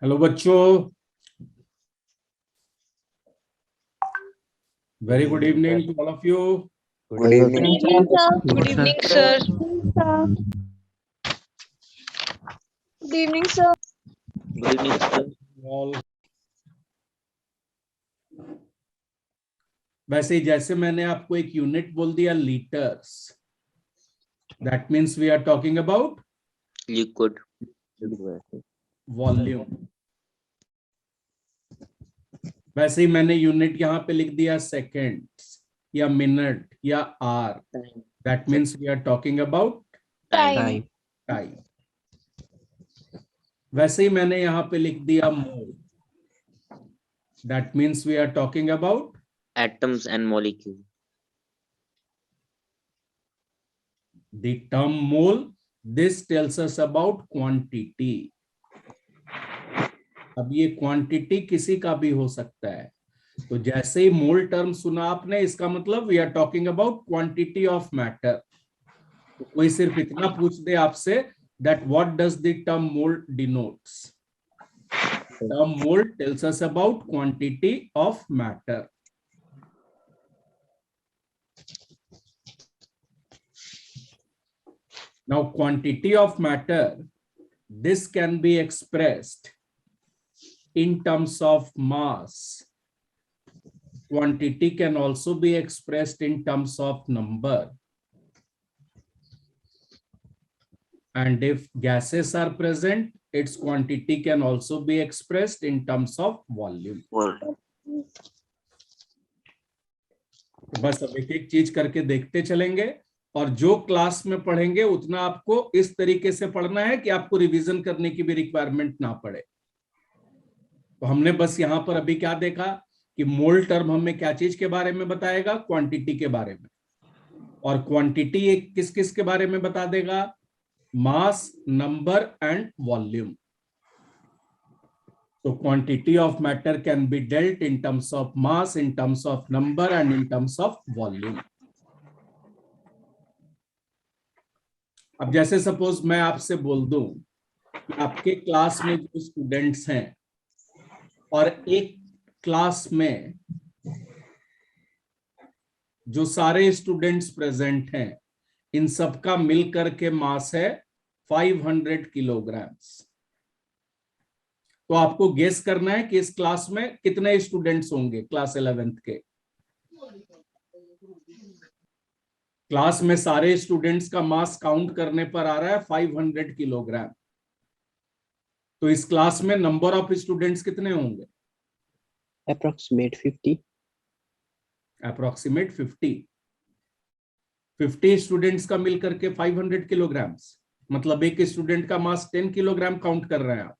Hello बच्चों, very good evening to all of you. Good evening. Good evening, sir. Good evening, sir. Good evening, sir. Good evening, sir. All वैसे ही जैसे मैंने आपको एक unit बोल दिया litres, that means we are talking about Liquid. Volume. वैसे ही मैंने यूनिट यहाँ पे लिख दिया सेकेंड्स या मिनट या hour, that means we are talking about Time. Time. वैसे ही मैंने यहाँ पे लिख दिया mole, that means we are talking about Atoms and molecules. the term mole. This tells us about quantity. अब ये क्वांटिटी किसी का भी हो सकता है, तो जैसे ही मोल टर्म सुना आपने, इसका मतलब we are talking about quantity of matter. कोई सिर्फ इतना पूछ दे आपसे that what does the term mole denotes, term mole tells us about quantity of matter. Now quantity of matter, this can be expressed in terms of mass. Quantity can also be expressed in terms of number. And if gases are present, its quantity can also be expressed in terms of volume. बस अब एक एक चीज करके देखते चलेंगे, और जो क्लास में पढ़ेंगे उतना आपको इस तरीके से पढ़ना है कि आपको रिवीजन करने की भी रिक्वायरमेंट ना पड़े। तो हमने बस यहाँ पर अभी क्या देखा कि मोल टर्म हमें क्या चीज के बारे में बताएगा, क्वांटिटी के बारे में। और क्वांटिटी एक किस किस के बारे में बता देगा, मास, नंबर एंड वॉल्यूम। तो quantity of matter can be dealt in terms of mass, in terms of number and in terms of volume. अब जैसे सपोज मैं आपसे बोल दूं कि आपके क्लास में जो स्टूडेंट्स हैं और एक क्लास में जो सारे स्टूडेंट्स प्रेजेंट हैं, इन सबका मिलकर के मास है 500 किलोग्राम्स। तो आपको गेस करना है कि इस क्लास में कितने स्टूडेंट्स होंगे क्लास 11th के। क्लास में सारे स्टूडेंट्स का मास काउंट करने पर आ रहा है 500 किलोग्राम। तो इस क्लास में नंबर ऑफ स्टूडेंट्स कितने होंगे? Approximate 50. अप्रोक्सीमेट 50 स्टूडेंट्स का मिलकर के 500 किलोग्राम्स, मतलब एक स्टूडेंट का मास 10 किलोग्राम काउंट कर रहे हैं आप।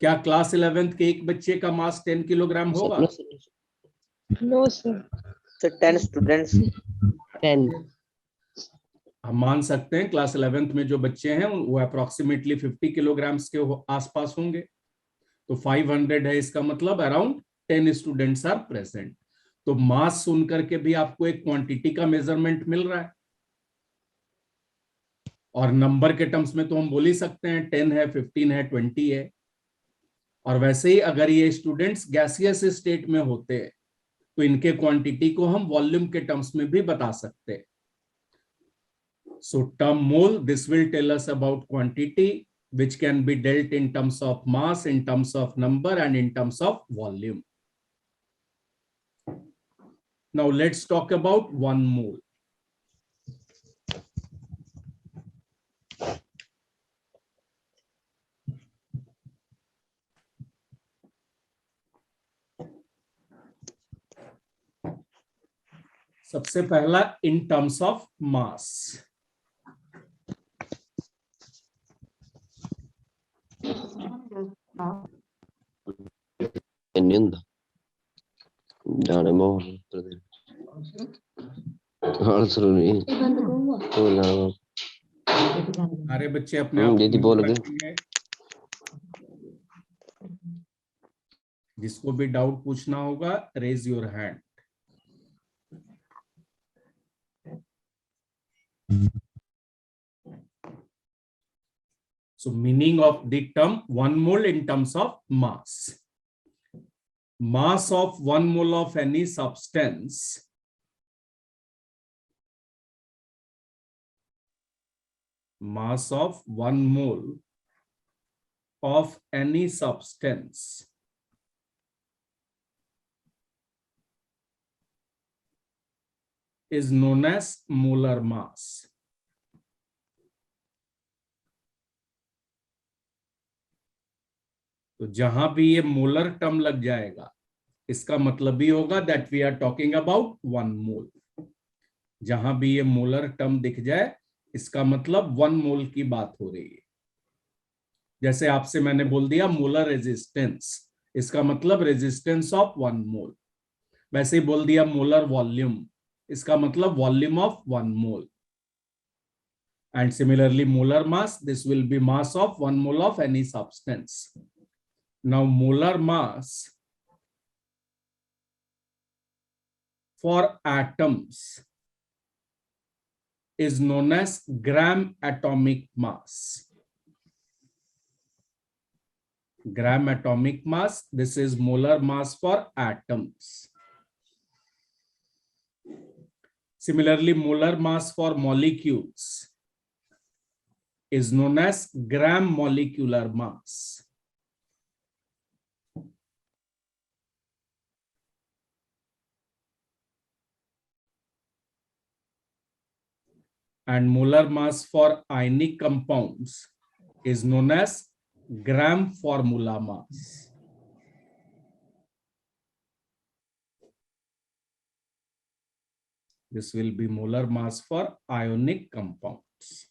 क्या क्लास 11th के एक बच्चे का मास 10 किलोग्राम होगा? No, sir. So 10 students. 10. हम मान सकते हैं क्लास 11th में जो बच्चे हैं वो अप्रोक्सीमेटली 50 किलोग्राम्स के आसपास होंगे। तो 500 है, इसका मतलब अराउंड 10 स्टूडेंट्स आर प्रेजेंट। तो मास सुन करके भी आपको एक क्वांटिटी का मेजरमेंट मिल रहा है, और नंबर के टर्म्स में तो हम बोल ही सकते हैं 10 है, 15 है, 20 है। और वैसे ही अगर ये स्टूडेंट्स गैसियस स्टेट में होते तो इनके क्वांटिटी को हम वॉल्यूम के टर्म्स में भी बता सकते। So term mole, this will tell us about quantity which can be dealt in terms of mass, in terms of number and in terms of volume. Now let's talk about 1 mole. सबसे पहला in terms of mass. सारे बच्चे अपने आप को रखेंगे। जिसको भी डाउट पूछना होगा, raise your hand. So meaning of the term 1 mole in terms of mass. Mass of 1 mole of any substance mass of 1 mole of any substance is known as molar mass. तो जहां भी ये molar term लग जाएगा इसका मतलब ही होगा that we are talking about 1 mole. जहां भी ये मोलर टर्म दिख जाए इसका मतलब 1 मोल की बात हो रही है. जैसे आपसे मैंने बोल दिया मोलर रेजिस्टेंस, इसका मतलब रेजिस्टेंस ऑफ 1 मोल. वैसे ही बोल दिया मोलर वॉल्यूम, इसका मतलब volume of 1 mole. And similarly molar mass, this will be mass of 1 mole of any substance. Now molar mass for atoms is known as gram atomic mass. Gram atomic mass, this is molar mass for atoms. Similarly molar mass for molecules is known as gram molecular mass. And molar mass for ionic compounds is known as gram formula mass. This will be molar mass for ionic compounds.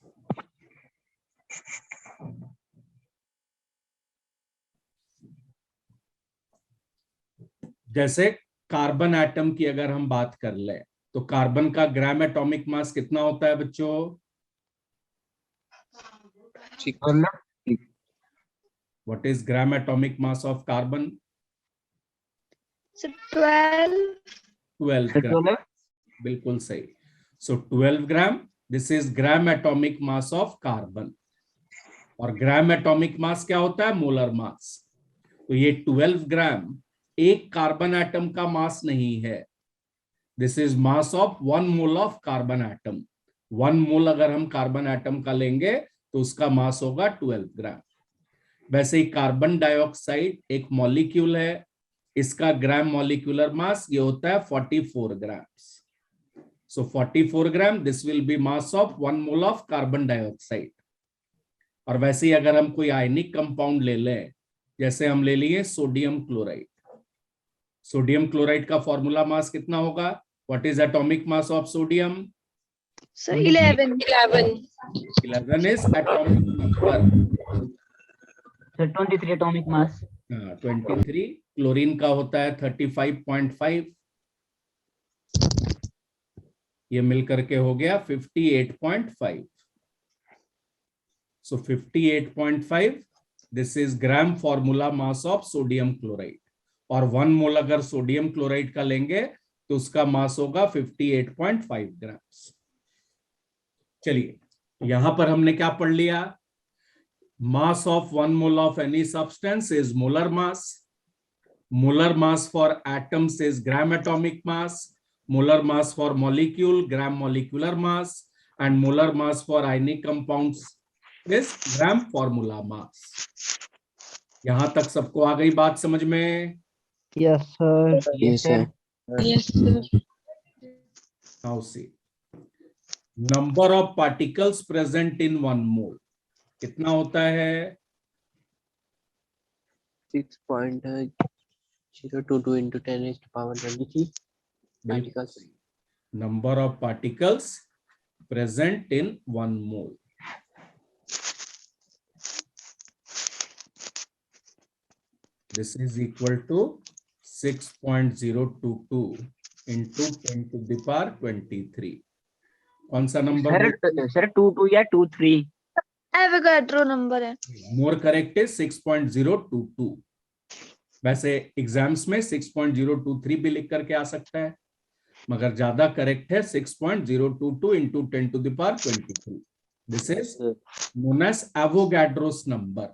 जैसे carbon atom की अगर हम बात कर ले तो carbon का ग्राम atomic मास कितना होता है बच्चों? What is gram atomic mass of carbon? 12. 12 gram. बिल्कुल सही. So 12 gram, this is gram atomic mass of carbon. और ग्राम एटॉमिक मास क्या होता है? Molar mass. तो ये 12 ग्राम एक कार्बन एटम का मास नहीं है. This is mass of 1 mole of carbon atom. 1 मोल अगर हम कार्बन एटम का लेंगे तो उसका मास होगा 12 ग्राम. वैसे ही कार्बन डाइऑक्साइड एक मॉलिक्यूल है, इसका ग्राम मॉलिक्यूलर मास ये होता है 44 grams. So 44 gram, this will B mass of 1 mole of carbon dioxide. और वैसे ही अगर हम कोई आयनिक कंपाउंड ले लें, जैसे हम ले लिए सोडियम क्लोराइड. सोडियम क्लोराइड का फॉर्मूला मास कितना होगा? What is atomic mass of sodium? So 11. 11 is atomic number. So 23 atomic mass. 23. Chlorine का होता है 35.5. ये मिलकर के हो गया 58.5. So 58.5, this is gram formula mass of sodium chloride. और 1 मोल अगर सोडियम क्लोराइड का लेंगे तो उसका मास होगा 58.5 ग्राम्स. चलिए यहां पर हमने क्या पढ़ लिया? मास of 1 mole of any substance is molar mass. Molar mass for atoms is gram atomic mass. Molar mass for molecule gram molecular mass. And molar mass for ionic compounds is gram formula mass. यहां तक सबको आ गई बात समझ में? Yes, sir. Yes, sir. Yes, sir. Now see, number of particles present in 1 mole कितना होता है? 6.022 into 10 raised to power 23 particles. Number of particles present in 1 mole. This is equal to 6.022 into 10 to the power 23. कौन सा number? Sir 22 या 23. Avogadro number है. More correct है 6.022. वैसे exams में 6.023 भी लिख करके आ सकता है, मगर ज्यादा करेक्ट है 6.022 into 10 to the power 23. This is known as Avogadro's number.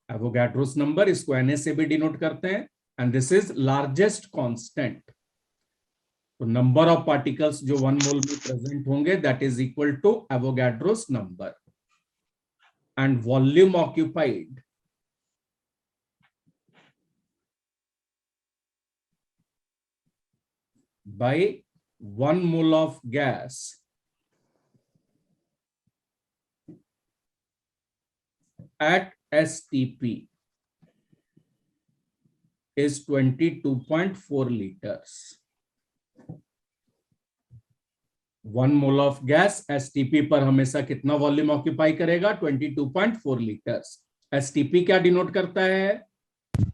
Avogadro's number, इसको Na से भी डिनोट करते हैं, and this is largest constant. तो नंबर ऑफ पार्टिकल्स जो 1 मोल में प्रेजेंट होंगे that is equal to Avogadro's number. And volume occupied by 1 mole of gas at STP is 22.4 liters. 1 mole of gas STP पर हमेशा कितना volume occupy करेगा? 22.4 litres. STP क्या denote करता है?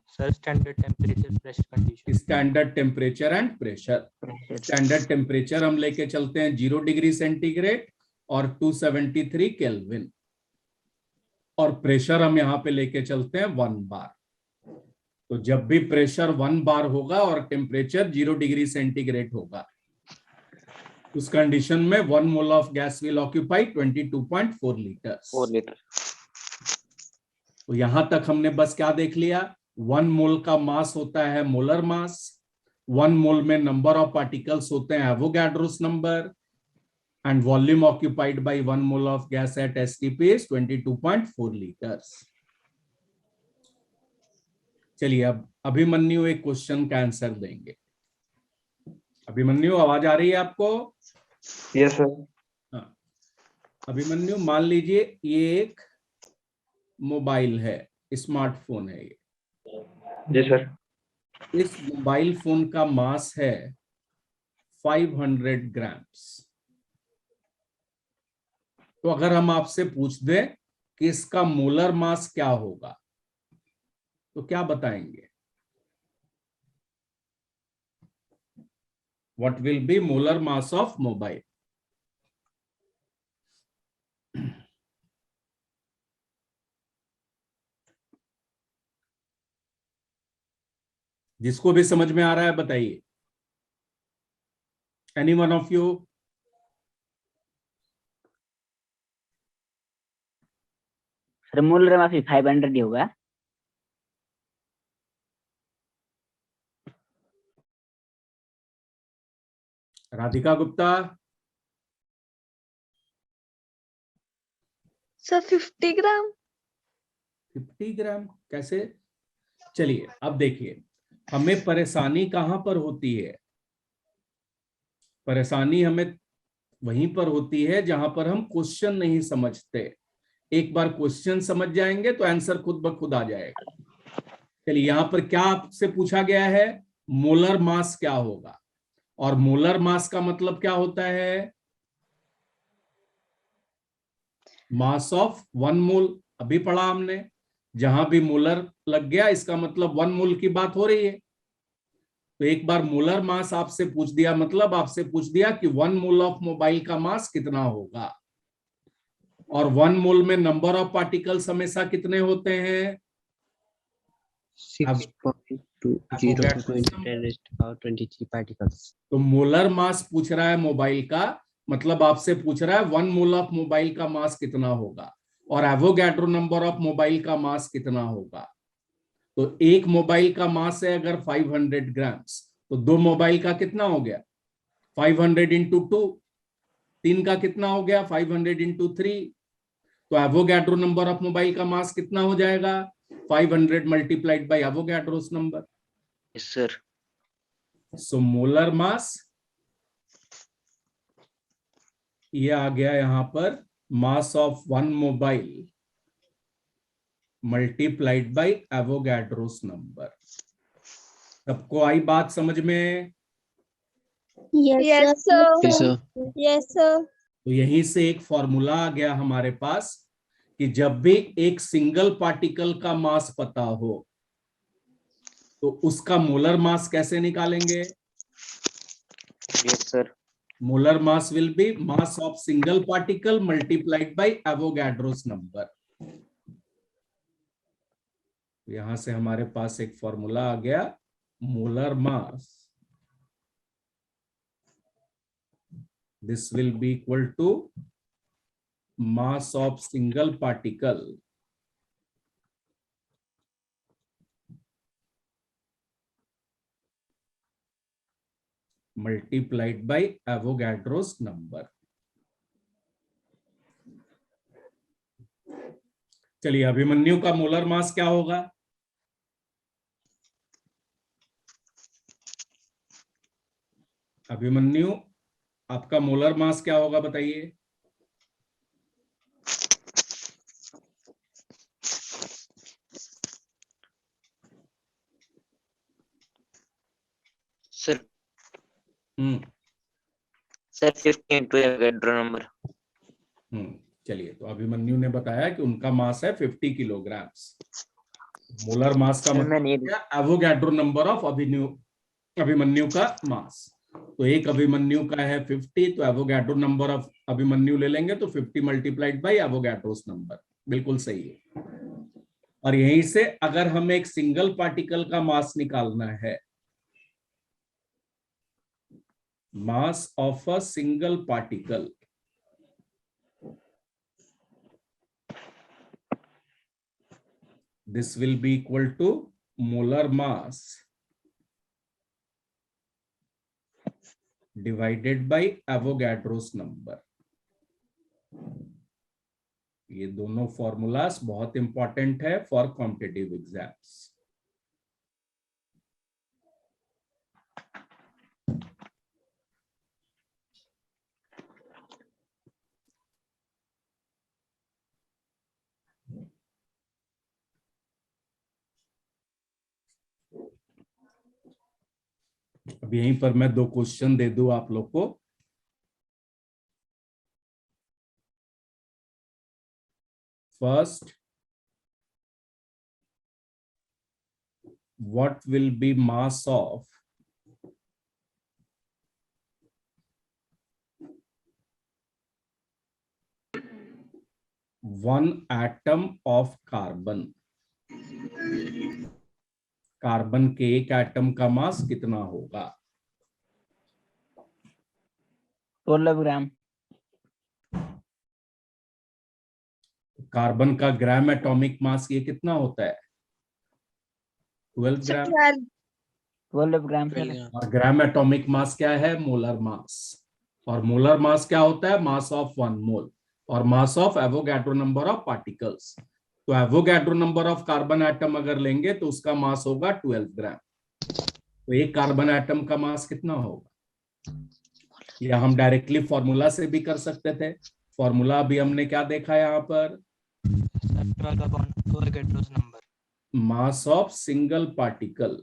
Sir standard temperature pressure condition. Standard temperature and pressure. Standard temperature हम लेके चलते हैं 0 डिग्री सेंटीग्रेड और 273 केल्विन, और प्रेशर हम यहाँ पे लेके चलते हैं 1 बार. तो जब भी प्रेशर 1 बार होगा और टेम्परेचर 0 डिग्री सेंटीग्रेड होगा, उस कंडीशन में 1 mole of gas will occupy 22.4 litres. 4 litre. तो यहां तक हमने बस क्या देख लिया? 1 मोल का मास होता है मोलर मास. 1 मोल में नंबर ऑफ पार्टिकल्स होते हैं Avogadro's number, and volume occupied by 1 mole of gas at STP is 22.4 litres. चलिए अब अभिमन्यु एक क्वेश्चन का आंसर देंगे. अभिमन्यु, आवाज आ रही है आपको? Yes sir. हाँ, अभिमन्यु मान लीजिए ये एक मोबाइल है, स्मार्टफोन है ये. जी सर. इस मोबाइल फोन का मास है 500 ग्राम्स. तो अगर हम आपसे पूछ दें कि इसका मोलर मास क्या होगा, तो क्या बताएंगे? What will be molar mass of mobile? जिसको भी समझ में आ रहा है बताइए. Any one of you? Sir molar mass भी 500 ही होगा. राधिका गुप्ता? सर 50 ग्राम. 50 ग्राम कैसे? चलिए अब देखिए, हमें परेशानी कहां पर होती है? परेशानी हमें वहीं पर होती है जहां पर हम क्वेश्चन नहीं समझते. एक बार क्वेश्चन समझ जाएंगे तो आंसर खुद ब खुद आ जाएगा. चलिए यहां पर क्या आपसे पूछा गया है? मोलर मास क्या होगा? और मोलर मास का मतलब क्या होता है? मास ऑफ 1 मोल. अभी पढ़ा हमने, जहां भी मोलर लग गया इसका मतलब 1 मोल की बात हो रही है. तो एक बार मोलर मास आपसे पूछ दिया, मतलब आपसे पूछ दिया कि 1 मोल ऑफ मोबाइल का मास कितना होगा, और 1 मोल में नंबर ऑफ पार्टिकल्स हमेशा कितने होते हैं? 6.20 into 10⁻23 पार्टिकल्स. तो मोलर मास पूछ रहा है मोबाइल का, मतलब आपसे पूछ रहा है 1 मोल ऑफ मोबाइल का मास कितना होगा, और एवोगाड्रो नंबर ऑफ मोबाइल का मास कितना होगा. तो एक मोबाइल का मास है अगर 500 ग्राम्स, तो 2 मोबाइल का कितना हो गया? 500 इंटू 2. 3 का कितना हो गया? 500 इंटू 3. तो एवोगाड्रो नंबर ऑफ मोबाइल का मास कितना हो जाएगा? 500 multiplied by Avogadro's number. Yes sir. So molar mass ये आ गया यहां पर, mass of 1 mobile multiplied by Avogadro's number. सबको आई बात समझ में? Yes sir. Sir yes sir. तो यहीं से एक फॉर्मूला आ गया हमारे पास कि जब भी एक सिंगल पार्टिकल का मास पता हो तो उसका मोलर मास कैसे निकालेंगे? Yes sir. Molar mass will be mass of single particle multiplied by Avogadro's number. यहां से हमारे पास एक फॉर्मूला आ गया, molar mass this will be equal to mass of single particle multiplied by Avogadro's number। चलिए, अभिमन्यु का molar mass क्या होगा? अभिमन्यु, आपका मोलर मास क्या होगा बताइए? Sir sir 50 into Avogadro number। चलिए, तो अभिमन्यु ने बताया कि उनका मास है 50 किलोग्राम। मोलर मास का मतलब क्या? एवोगैड्रो नंबर ऑफ अभिमन्यु का मास। तो एक अभिमन्यु का है 50, तो एवोगैड्रो नंबर ऑफ अभिमन्यु ले लेंगे तो 50 मल्टीप्लाइड बाई एवोगैड्रोस नंबर। बिल्कुल सही है। और यहीं से अगर हमें एक सिंगल पार्टिकल का मास निकालना है, mass of a single particle, this will be equal to molar mass divided by Avogadro's number। ये दोनों फॉर्मूलास बहुत इंपॉर्टेंट है फॉर कॉम्पिटिटिव एग्जाम्स। अब यहीं पर मैं 2 क्वेश्चन दे दूं आप लोग को। First, what will be mass of one atom of carbon? Carbon के एक एटम का मास कितना होगा? 12 ग्राम। कार्बन का ग्राम एटॉमिक मास ये कितना होता है? 12 ग्राम। 12 ग्राम। और ग्राम एटॉमिक मास क्या है? Molar mass. और मोलर मास क्या होता है? Mass of 1 mole. और mass of Avogadro number of particles. तो Avogadro number of carbon atom अगर लेंगे तो उसका मास होगा 12 ग्राम। तो एक कार्बन एटम का मास कितना होगा? या हम डायरेक्टली फॉर्मूला से भी कर सकते थे। फॉर्मूला अभी हमने क्या देखा यहाँ पर? Mass of single particle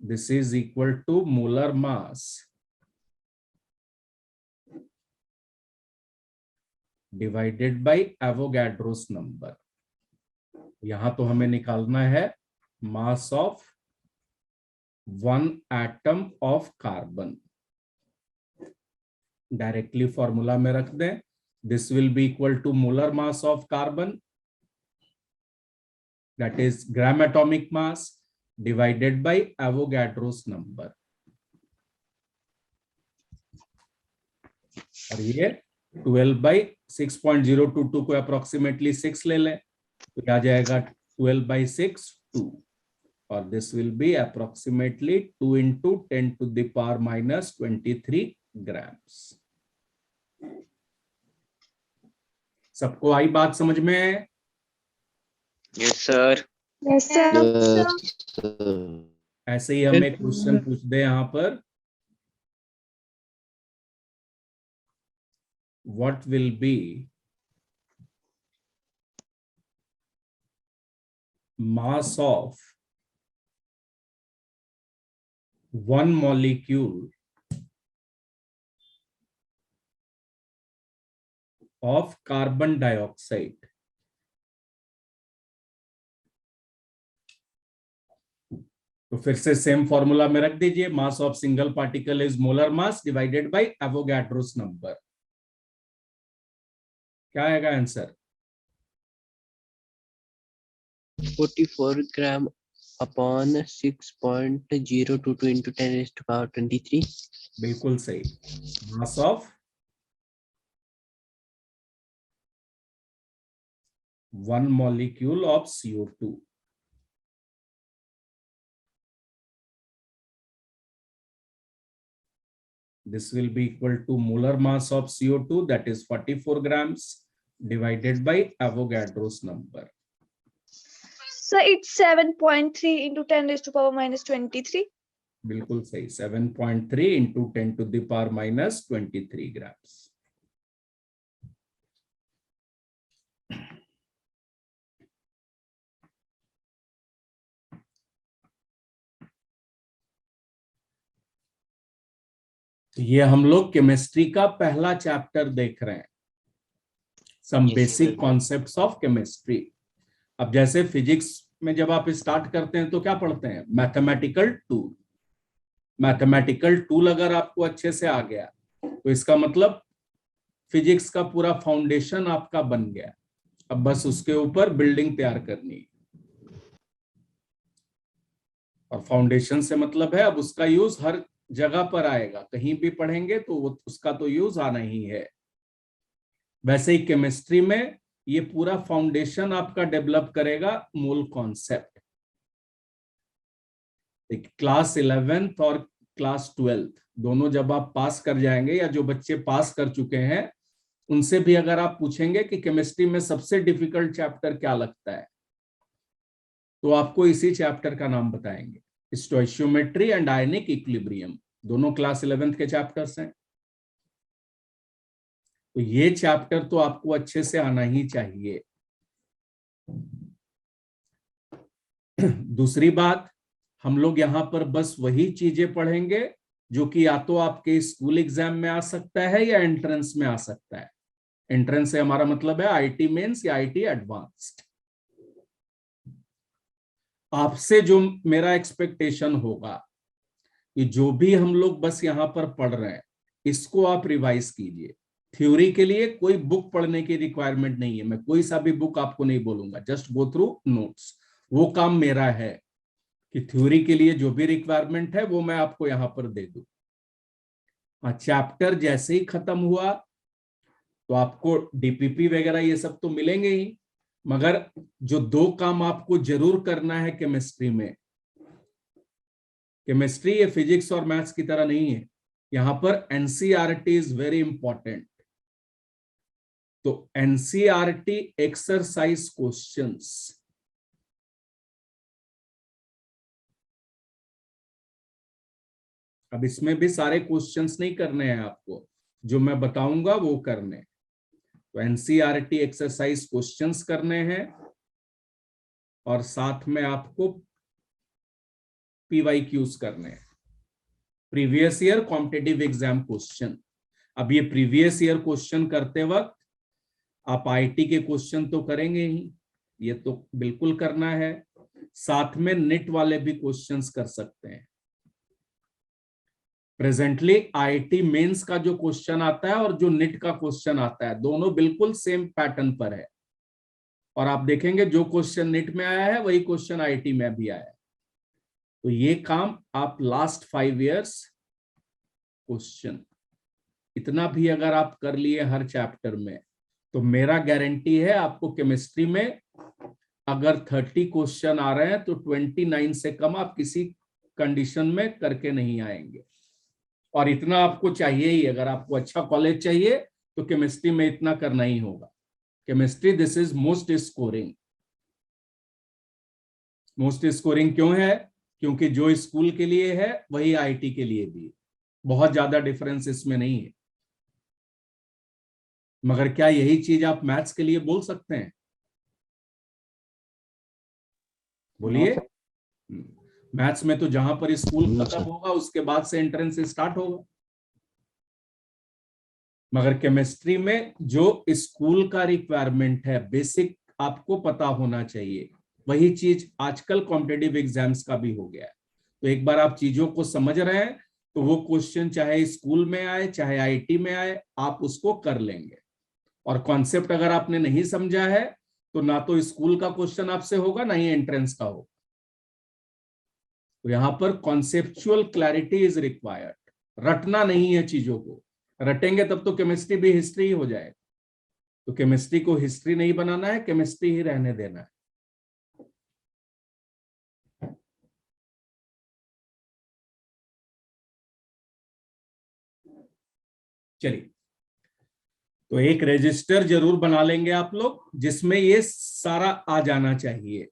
this is equal to molar mass divided by Avogadro's number. यहां तो हमें निकालना है mass of 1 atom of carbon. Directly formula में रख दें। This will be equal to molar mass of carbon, that is gram atomic mass divided by Avogadro's number. और ये 12 बाई 6.022 को अप्रोक्सीमेटली 6 ले लें तो क्या जाएगा? 12 बाई 6 2। और this will B approximately 2 into 10 to the power minus 23 grams। सबको आई बात समझ में? Yes sir. Yes, sir. ऐसे ही हमें क्वेश्चन पूछ दे यहाँ पर, what will be mass of 1 molecule of carbon dioxide? तो फिर से सेम फॉर्मूला में रख दीजिए। मास of single particle is molar mass divided by Avogadro's number. क्या आएगा answer? 44 gram upon 6.022 into 10 raised to power 23. बिल्कुल सही। मास of 1 molecule of CO2. This will be equal to molar mass of CO2, that is 44 grams, divided by Avogadro's number. So it's 7.3 into 10 raised to power minus 23. बिल्कुल सही, 7.3 into 10 to the power minus 23 grams. तो ये हम लोग chemistry का पहला chapter देख रहे हैं, some basic concepts of chemistry. अब जैसे फिजिक्स में जब आप स्टार्ट करते हैं तो क्या पढ़ते हैं? Mathematical tool. मैथमेटिकल टूल अगर आपको अच्छे से आ गया तो इसका मतलब फिजिक्स का पूरा फाउंडेशन आपका बन गया। अब बस उसके ऊपर बिल्डिंग तैयार करनी है, और फाउंडेशन से मतलब है अब उसका यूज हर जगह पर आएगा, कहीं भी पढ़ेंगे तो उसका तो यूज आना ही है। वैसे ही केमिस्ट्री में ये पूरा फाउंडेशन आपका डेवलप करेगा मूल कॉन्सेप्ट। क्लास 11th और क्लास 12th दोनों जब आप पास कर जाएंगे, या जो बच्चे पास कर चुके हैं उनसे भी अगर आप पूछेंगे कि केमिस्ट्री में सबसे डिफिकल्ट चैप्टर क्या लगता है, तो आपको इसी चैप्टर का नाम बताएंगे। स्टोइशियोमेट्री एंड आयनिक इक्विलिब्रियम दोनों क्लास 11th के चैप्टर्स हैं। तो ये चैप्टर तो आपको अच्छे से आना ही चाहिए। दूसरी बात, हम लोग यहाँ पर बस वही चीजें पढ़ेंगे जो कि या तो आपके स्कूल एग्जाम में आ सकता है या एंट्रेंस में आ सकता है। एंट्रेंस से हमारा मतलब है आईटी मेंस या आईटी एडवांस्ड। आपसे जो मेरा एक्सपेक्टेशन होगा कि जो भी हम लोग बस यहाँ पर पढ़ रहे हैं इसको आप रिवाइज कीजिए। थ्योरी के लिए कोई बुक पढ़ने की रिक्वायरमेंट नहीं है, मैं कोई सा भी बुक आपको नहीं बोलूंगा, जस्ट गो थ्रू नोट्स। वो काम मेरा है कि थ्योरी के लिए जो भी रिक्वायरमेंट है वो मैं आपको यहाँ पर दे दूं। हाँ, चैप्टर जैसे ही खत्म हुआ तो आपको डीपीपी वगैरह ये सब तो मिलेंगे ही, मगर जो दो काम आपको जरूर करना है केमिस्ट्री में, केमिस्ट्री ये फिजिक्स और मैथ्स की तरह नहीं है, यहां पर एनसीईआरटी इज वेरी इंपॉर्टेंट। तो एनसीईआरटी एक्सरसाइज क्वेश्चंस, अब इसमें भी सारे क्वेश्चंस नहीं करने हैं आपको, जो मैं बताऊंगा वो करने। तो एनसीईआरटी एक्सरसाइज क्वेश्चंस करने हैं और साथ में आपको पीवाईक्यूज करने हैं, previous year competitive exam question. अब ये प्रीवियस ईयर क्वेश्चन करते वक्त आप आईटी के क्वेश्चन तो करेंगे ही, ये तो बिल्कुल करना है, साथ में नेट वाले भी क्वेश्चंस कर सकते हैं। प्रेजेंटली आईटी मेंस का जो क्वेश्चन आता है और जो नेट का क्वेश्चन आता है दोनों बिल्कुल सेम पैटर्न पर है, और आप देखेंगे जो क्वेश्चन नेट में आया है वही क्वेश्चन आईटी में भी आया है। तो ये काम आप लास्ट 5 years क्वेश्चन इतना भी अगर आप कर लिए हर चैप्टर में, तो मेरा गारंटी है आपको केमिस्ट्री में अगर 30 क्वेश्चन आ रहे हैं तो 29 से कम आप किसी कंडीशन में करके नहीं आएंगे। और इतना आपको चाहिए ही, अगर आपको अच्छा कॉलेज चाहिए तो केमिस्ट्री में इतना करना ही होगा। Chemistry this is most scoring. Most scoring क्यों है? क्योंकि जो स्कूल के लिए है वही आईटी के लिए भी, बहुत ज्यादा डिफरेंस इसमें नहीं है। मगर क्या यही चीज आप मैथ्स के लिए बोल सकते हैं? बोलिए। मैथ्स में तो जहां पर स्कूल खत्म होगा उसके बाद से एंट्रेंस स्टार्ट होगा, मगर केमिस्ट्री में जो स्कूल का रिक्वायरमेंट है, बेसिक आपको पता होना चाहिए, वही चीज आजकल कॉम्पिटिटिव एग्जाम्स का भी हो गया है। तो एक बार आप चीजों को समझ रहे हैं तो वो क्वेश्चन चाहे स्कूल में आए चाहे आईटी में आए आप उसको कर लेंगे। और कॉन्सेप्ट अगर आपने नहीं समझा है तो ना तो स्कूल का क्वेश्चन आपसे होगा ना ही एंट्रेंस का होगा। तो यहां पर कॉन्सेप्चुअल क्लैरिटी इज रिक्वायर्ड। रटना नहीं है चीजों को, रटेंगे तब तो केमिस्ट्री भी हिस्ट्री ही हो जाएगा। तो केमिस्ट्री को हिस्ट्री नहीं बनाना है, केमिस्ट्री ही रहने देना है। चलिए, तो एक रजिस्टर जरूर बना लेंगे आप लोग जिसमें ये सारा आ जाना चाहिए,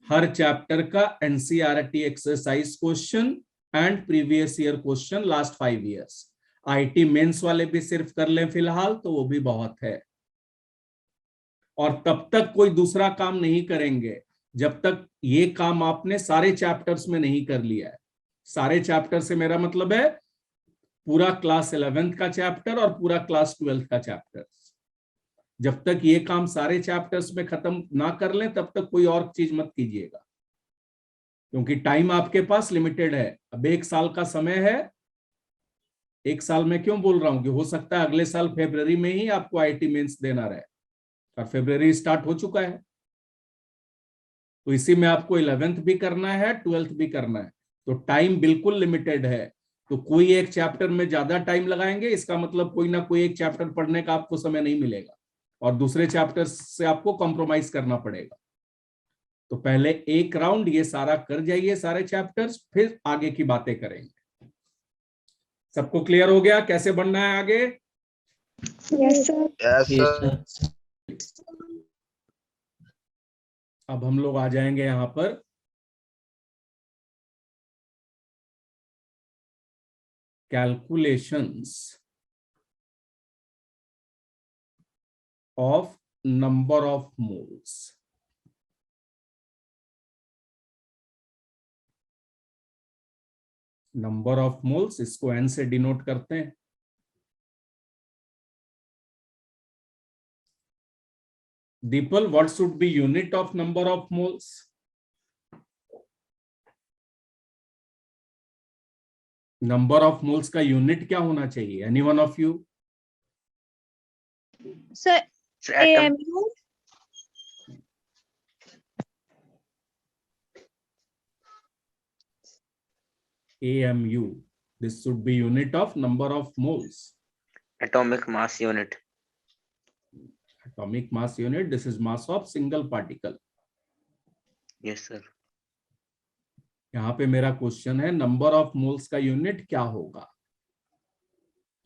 हर चैप्टर का NCERT exercise question and previous year question last 5 years. IIT mains वाले भी सिर्फ कर लें फिलहाल तो वो भी बहुत है। और तब तक कोई दूसरा काम नहीं करेंगे जब तक ये काम आपने सारे चैप्टर्स में नहीं कर लिया है। सारे चैप्टर से मेरा मतलब है पूरा क्लास 11th का चैप्टर और पूरा क्लास 12th का चैप्टर। जब तक ये काम सारे चैप्टर्स में खत्म ना कर लें तब तक कोई और चीज मत कीजिएगा, क्योंकि टाइम आपके पास लिमिटेड है। अब 1 साल का समय है। 1 साल में क्यों बोल रहा हूं कि हो सकता है अगले साल फरवरी में ही आपको आईटी मेंस देना रहे, और फरवरी स्टार्ट हो चुका है। तो इसी में आपको 11th भी करना है, 12th भी करना है, तो टाइम बिल्कुल लिमिटेड है। तो कोई एक चैप्टर में ज्यादा टाइम लगाएंगे इसका मतलब कोई ना कोई एक चैप्टर पढ़ने का आपको समय नहीं मिलेगा और दूसरे चैप्टर से आपको कॉम्प्रोमाइज करना पड़ेगा। तो पहले एक राउंड ये सारा कर जाइए, सारे चैप्टर्स, फिर आगे की बातें करेंगे। सबको क्लियर हो गया कैसे बढ़ना है आगे? Yes, sir. Yes, sir. अब हम लोग आ जाएंगे यहां पर calculations of number of moles. Number of moles, इसको एन से डिनोट करते हैं। The people, what should be unit of number of moles? Number of moles का यूनिट क्या होना चाहिए? Any one of you? Sir, Atom. AMU. AMU. This should be unit of number of moles. Atomic mass unit. Atomic mass unit. This is mass of single particle. Yes, sir. यहाँ पे मेरा question है number of moles का unit क्या होगा?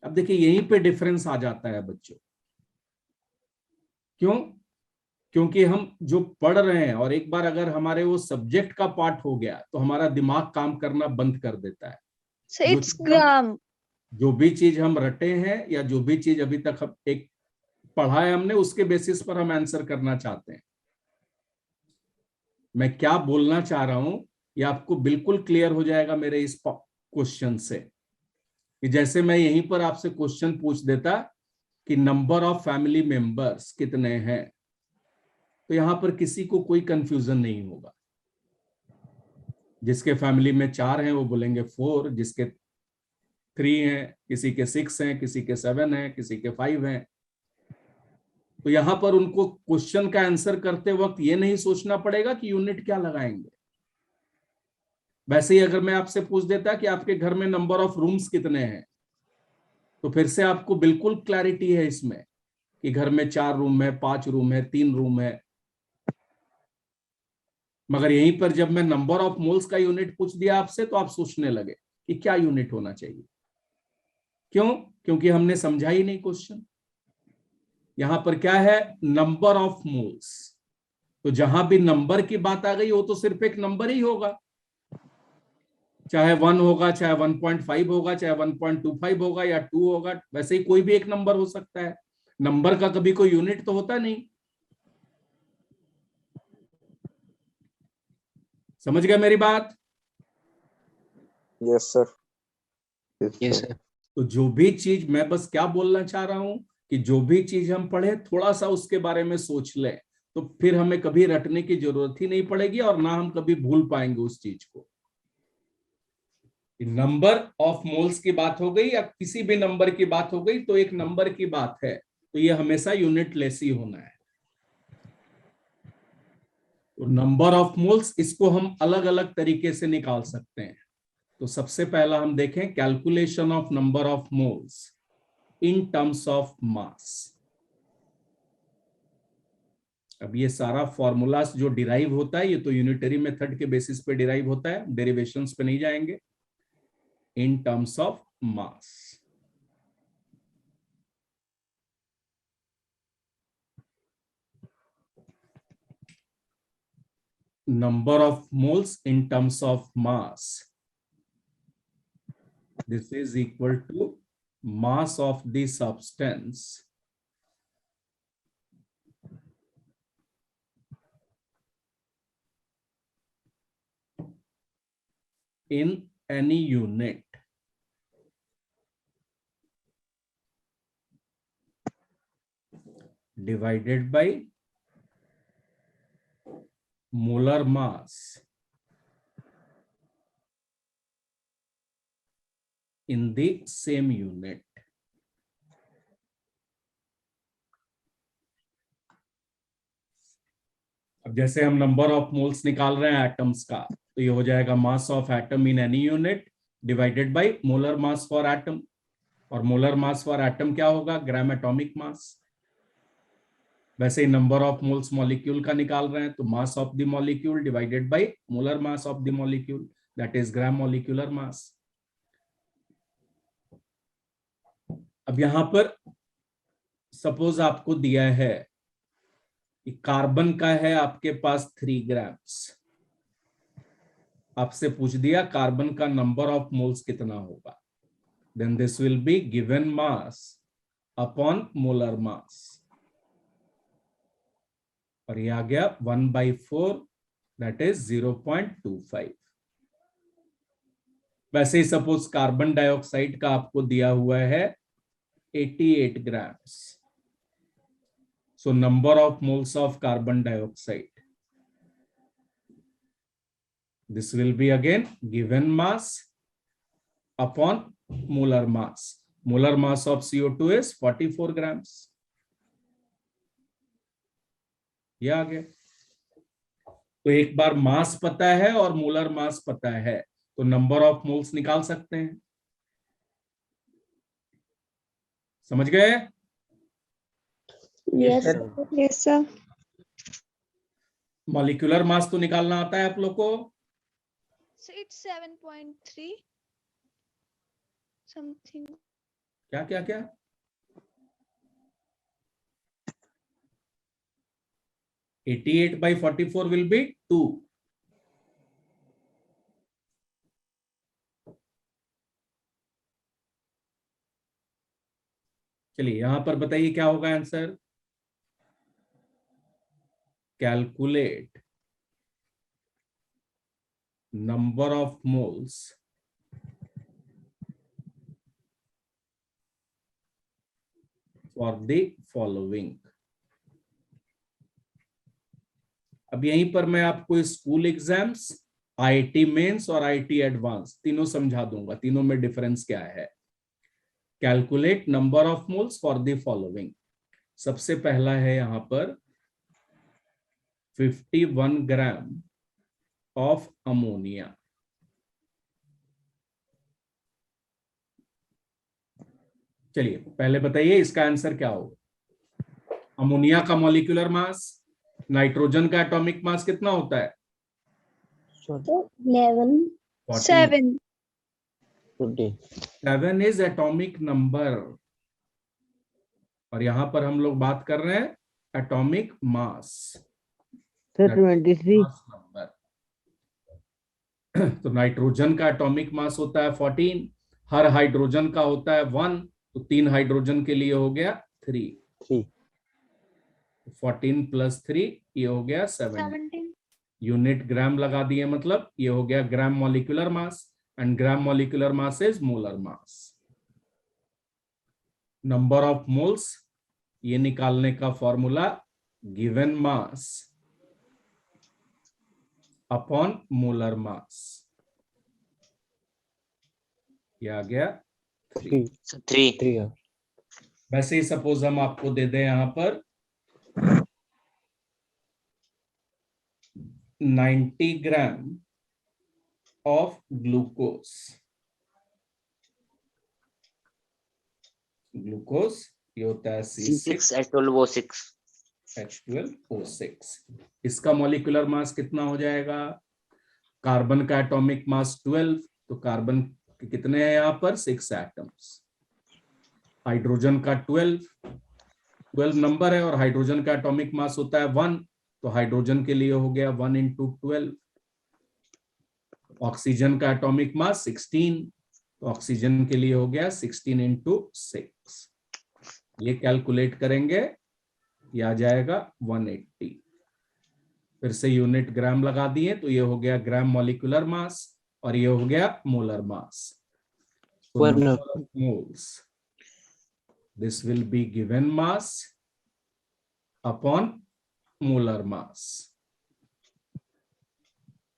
अब देखिए यहीं पे डिफरेंस आ जाता है बच्चों। क्यों? क्योंकि हम जो पढ़ रहे हैं और एक बार अगर हमारे वो सब्जेक्ट का पार्ट हो गया तो हमारा दिमाग काम करना बंद कर देता है। So it's gram. जो भी चीज हम रटे हैं या जो भी चीज अभी तक हम एक पढ़ा है हमने उसके बेसिस पर हम आंसर करना चाहते हैं। मैं क्या बोलना चाह रहा हूं ये आपको बिल्कुल क्लियर हो जाएगा मेरे इस क्वेश्चन से। कि जैसे मैं यहीं पर आपसे क्वेश्चन पूछ देता कि नंबर ऑफ फैमिली मेंबर्स कितने हैं, तो यहां पर किसी को कोई कंफ्यूजन नहीं होगा। जिसके फैमिली में 4 हैं वो बोलेंगे 4, जिसके 3 हैं, किसी के 6 हैं, किसी के 7 हैं, किसी के 5 हैं। तो यहां पर उनको क्वेश्चन का आंसर करते वक्त ये नहीं सोचना पड़ेगा कि यूनिट क्या लगाएंगे। वैसे ही अगर मैं आपसे पूछ देता कि आपके घर में नंबर ऑफ रूम्स कितने हैं, तो फिर से आपको बिल्कुल क्लैरिटी है इसमें कि घर में 4 रूम है, 5 रूम है, 3 रूम है। मगर यहीं पर जब मैं नंबर ऑफ मोल्स का यूनिट पूछ दिया आपसे तो आप सोचने लगे कि क्या यूनिट होना चाहिए। क्यों? क्योंकि हमने समझा ही नहीं क्वेश्चन। यहां पर क्या है? Number of moles. तो जहां भी नंबर की बात आ गई वो तो सिर्फ एक नंबर ही होगा, चाहे 1 होगा, चाहे 1.5 होगा, चाहे 1.25 होगा या 2 होगा। वैसे ही कोई भी एक नंबर हो सकता है। नंबर का कभी कोई यूनिट तो होता नहीं। समझ गए मेरी बात? Yes, sir. Yes, sir. तो जो भी चीज मैं बस क्या बोलना चाह रहा हूं कि जो भी चीज हम पढ़े थोड़ा सा उसके बारे में सोच लें तो फिर हमें कभी रटने की जरूरत ही नहीं पड़ेगी और ना हम कभी भूल पाएंगे उस चीज को। नंबर ऑफ मोल्स की बात हो गई या किसी भी नंबर की बात हो गई तो एक नंबर की बात है, तो ये हमेशा यूनिट लेस ही होना है। तो नंबर ऑफ मोल्स, इसको हम अलग अलग तरीके से निकाल सकते हैं। तो सबसे पहला हम देखें calculation of number of moles in terms of mass. अब ये सारा फॉर्मूलास जो डिराइव होता है, ये तो यूनिटरी मेथड के बेसिस पे डिराइव होता है, डेरिवेशंस पे नहीं जाएंगे। In terms of mass, number of moles in terms of mass, this is equal to mass of the substance in any unit divided by molar mass in the same unit। अब जैसे हम number of moles निकाल रहे हैं atoms का, तो ये हो जाएगा mass of atom in any unit divided by molar mass for atom. और मोलर मास फॉर एटम क्या होगा? ग्राम एटॉमिक मास। वैसे ही नंबर ऑफ मोल्स मॉलिक्यूल का निकाल रहे हैं, तो mass of the molecule divided by molar mass of the molecule, that is gram molecular mass. अब यहां पर सपोज आपको दिया है कार्बन का है आपके पास 3 ग्राम्स, आपसे पूछ दिया कार्बन का नंबर ऑफ मोल्स कितना होगा, then this will be given mass upon molar mass, और ये आ गया 1/4, दैट इज 0.25। वैसे ही सपोज कार्बन डाइऑक्साइड का आपको दिया हुआ है 88 grams, so number of moles of carbon dioxide, this will be again given mass upon molar mass, molar mass of CO2 is 44 grams। ये आ गया। तो एक बार मास पता है और मोलर मास पता है, तो नंबर ऑफ मोल्स निकाल सकते हैं। समझ गए? Yes, yes, sir. Molecular mass तो निकालना आता है आप लोग को? So it's 7.3 something. क्या क्या क्या? $88 by 44 will be 2। चलिए यहां पर बताइए क्या होगा answer. Calculate number of moles for the following. अब यहीं पर मैं आपको स्कूल एग्जाम्स, आईआईटी मेंस और आईआईटी एडवांस तीनों समझा दूंगा, तीनों में डिफरेंस क्या है। Calculate number of moles for the following. सबसे पहला है यहां पर 51 ग्राम ऑफ अमोनिया। चलिए पहले बताइए इसका आंसर क्या होगा। अमोनिया का मॉलिक्यूलर मास, नाइट्रोजन का एटॉमिक मास कितना होता है? 11. 14। 7. 7 इज एटॉमिक नंबर, और यहां पर हम लोग बात कर रहे हैं एटॉमिक मास। सर 23। नंबर तो नाइट्रोजन का एटॉमिक मास होता है 14, हर हाइड्रोजन का होता है 1, तो 3 हाइड्रोजन के लिए हो गया 3। 14 + 3 ये हो गया 17। यूनिट ग्राम लगा दिए, मतलब ये हो गया gram molecular mass, and gram molecular mass is molar mass. Number of moles ये निकालने का formula given mass upon molar मास, ये आ गया 3। वैसे ही सपोज हम आपको दे दें यहां पर 90 ग्राम of glucose. ग्लूकोज ये होता है C6H12O6. H12O6। इसका मॉलिक्यूलर मास कितना हो जाएगा? कार्बन का एटॉमिक मास 12, तो कार्बन के कितने हैं यहाँ पर? 6 एटम्स। हाइड्रोजन का 12 नंबर है और हाइड्रोजन का एटॉमिक मास होता है 1, तो हाइड्रोजन के लिए हो गया 1 × 12। ऑक्सीजन का एटॉमिक मास 16, तो ऑक्सीजन के लिए हो गया 16 × 6। ये कैलकुलेट करेंगे, ये आ जाएगा 180। फिर से यूनिट ग्राम लगा दिए, तो ये हो गया ग्राम मॉलिक्यूलर मास और ये हो गया molar mass. Moles, this will be given mass upon molar mass,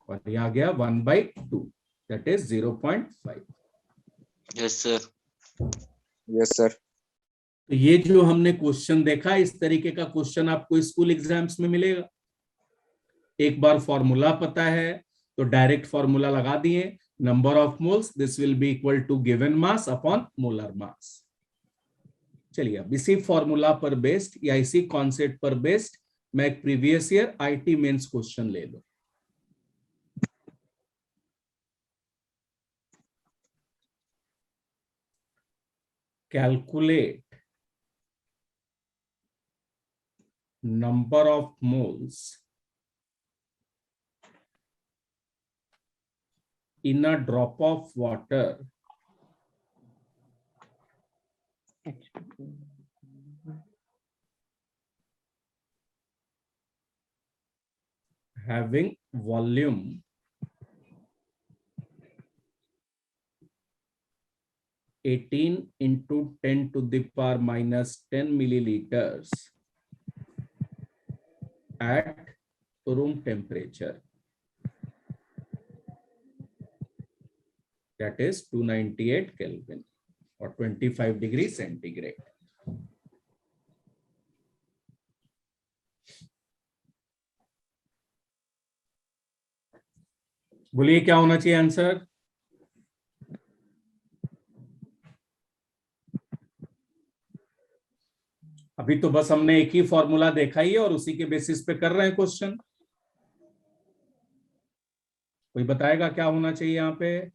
और ये आ गया 1/2, that is 0.5। Yes sir. Yes sir. तो ये जो हमने क्वेश्चन देखा, इस तरीके का क्वेश्चन आपको स्कूल एग्जाम्स में मिलेगा। एक बार फॉर्मूला पता है तो डायरेक्ट फॉर्मूला लगा दिए, number of moles this will be equal to given mass upon molar mass. चलिए अब इसी फॉर्मूला पर बेस्ड या इसी कॉन्सेप्ट पर बेस्ड मैं एक previous year IIT mains question ले लूं। Calculate number of moles in a drop of water having volume 18 × 10⁻⁻10 milliliters at room temperature, that is 298 Kelvin or 25 degrees centigrade. बोलिए क्या होना चाहिए आंसर? अभी तो बस हमने एक ही फॉर्मूला देखा ही है और उसी के बेसिस पे कर रहे हैं क्वेश्चन। कोई बताएगा क्या होना चाहिए यहाँ पे?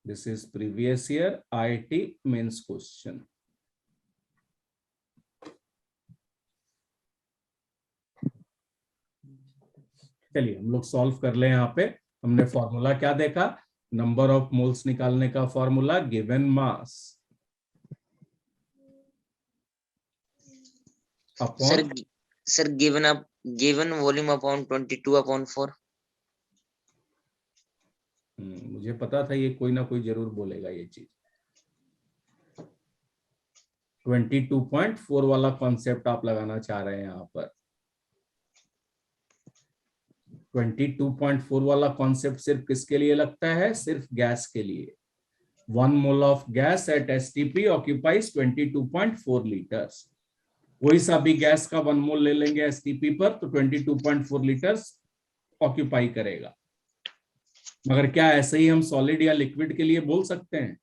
This is previous year IIT mains question. चलिए हम लोग सॉल्व कर ले। यहाँ पे हमने फॉर्मूला क्या देखा? नंबर ऑफ मोल्स निकालने का formula given mass upon sir given volume upon 22/4. मुझे पता था ये कोई ना कोई जरूर बोलेगा ये चीज। 22.4 वाला कॉन्सेप्ट आप लगाना चाह रहे हैं यहाँ पर। 22.4 वाला कॉन्सेप्ट सिर्फ किसके लिए लगता है? सिर्फ गैस के लिए। 1 mole of gas at STP occupies 22.4 litres. कोई सा भी गैस का 1 मोल ले लेंगे एसटीपी पर तो 22.4 लीटर्स ऑक्यूपाई करेगा। मगर क्या ऐसे ही हम सॉलिड या लिक्विड के लिए बोल सकते हैं?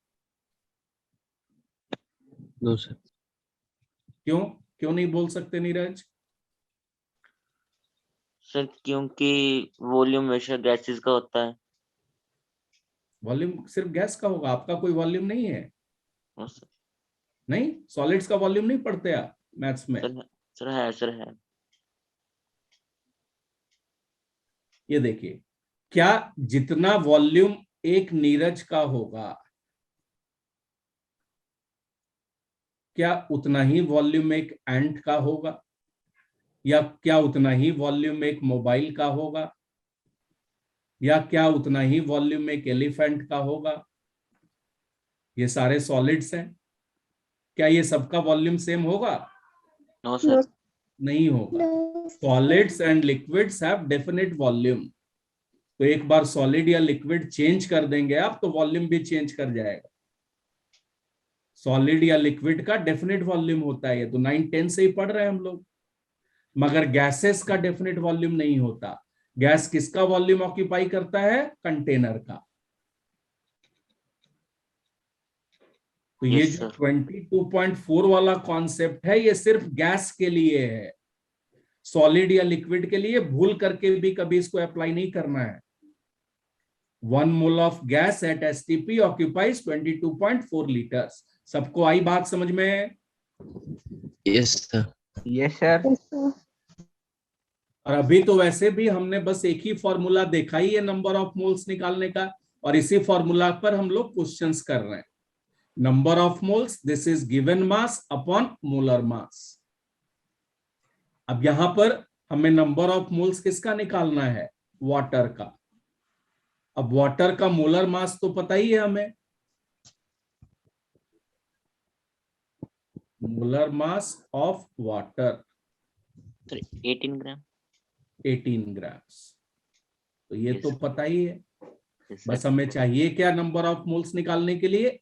No sir. क्यों नहीं बोल सकते नीरज? सर क्योंकि वॉल्यूम हमेशा गैसेस का होता है। वॉल्यूम सिर्फ गैस का होगा, आपका कोई वॉल्यूम नहीं है? सर, नहीं, सॉलिड्स का वॉल्यूम नहीं पढ़ते आप मैथ्स में? सर है। ये देखिए, क्या जितना वॉल्यूम एक नीरज का होगा क्या उतना ही वॉल्यूम एक एंट का होगा? या क्या उतना ही वॉल्यूम एक मोबाइल का होगा? या क्या उतना ही वॉल्यूम एक एलिफेंट का होगा? ये सारे सॉलिड्स हैं, क्या ये सबका वॉल्यूम सेम होगा? No sir. नहीं होगा। Solids and liquids have definite volume. तो एक बार सॉलिड या लिक्विड चेंज कर देंगे आप तो वॉल्यूम भी चेंज कर जाएगा। सॉलिड या लिक्विड का डेफिनेट वॉल्यूम होता है, ये तो 9-10 से ही पढ़ रहे हैं हम लोग। मगर गैसेस का डेफिनेट वॉल्यूम नहीं होता। गैस किसका वॉल्यूम ऑक्यूपाई करता है? कंटेनर का। तो ये यस जो सर। 22.4 वाला कॉन्सेप्ट है, ये सिर्फ गैस के लिए है। सॉलिड या लिक्विड के लिए भूल करके भी कभी इसको अप्लाई नहीं करना है। 1 mole of gas at STP occupies 22.4 litres. सबको आई बात समझ में? Yes, sir. Yes sir. Yes, sir. और अभी तो वैसे भी हमने बस एक ही फॉर्मूला देखा ही है नंबर ऑफ मोल्स निकालने का, और इसी फॉर्मूला पर हम लोग क्वेश्चंस कर रहे हैं। Number of moles, this is given mass upon molar मास। अब यहां पर हमें नंबर ऑफ मोल्स किसका निकालना है? वाटर का। अब वाटर का मोलर मास तो पता ही है हमें, molar mass of water 18 gram. 18 grams. तो ये Yes. तो पता ही है। यस बस सर। हमें चाहिए क्या नंबर ऑफ मोल्स निकालने के लिए?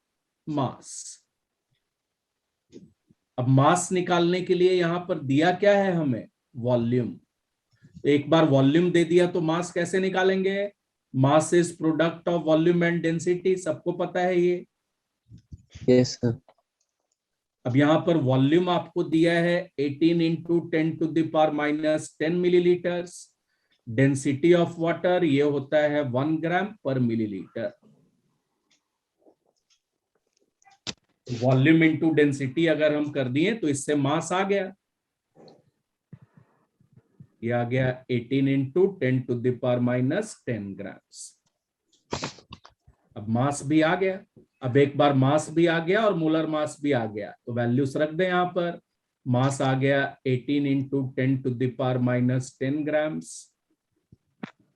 मास। अब मास निकालने के लिए यहां पर दिया क्या है हमें? वॉल्यूम। एक बार वॉल्यूम दे दिया तो मास कैसे निकालेंगे? Mass is product of volume and density, सबको पता है ये। Yes, sir. अब यहां पर वॉल्यूम आपको दिया है 18 into 10⁻⁻10 millilitres. Density of water ये होता है 1 ग्राम पर मिलीलीटर। वॉल्यूम इंटू डेंसिटी अगर हम कर दिए तो इससे मास आ गया। ये आ गया 18 इंटू 10⁻⁻10 ग्राम्स। अब मास भी आ गया। अब एक बार मास भी आ गया और मोलर मास भी आ गया, तो वैल्यूज रख दें यहां पर। मास आ गया 18 into 10⁻10 grams.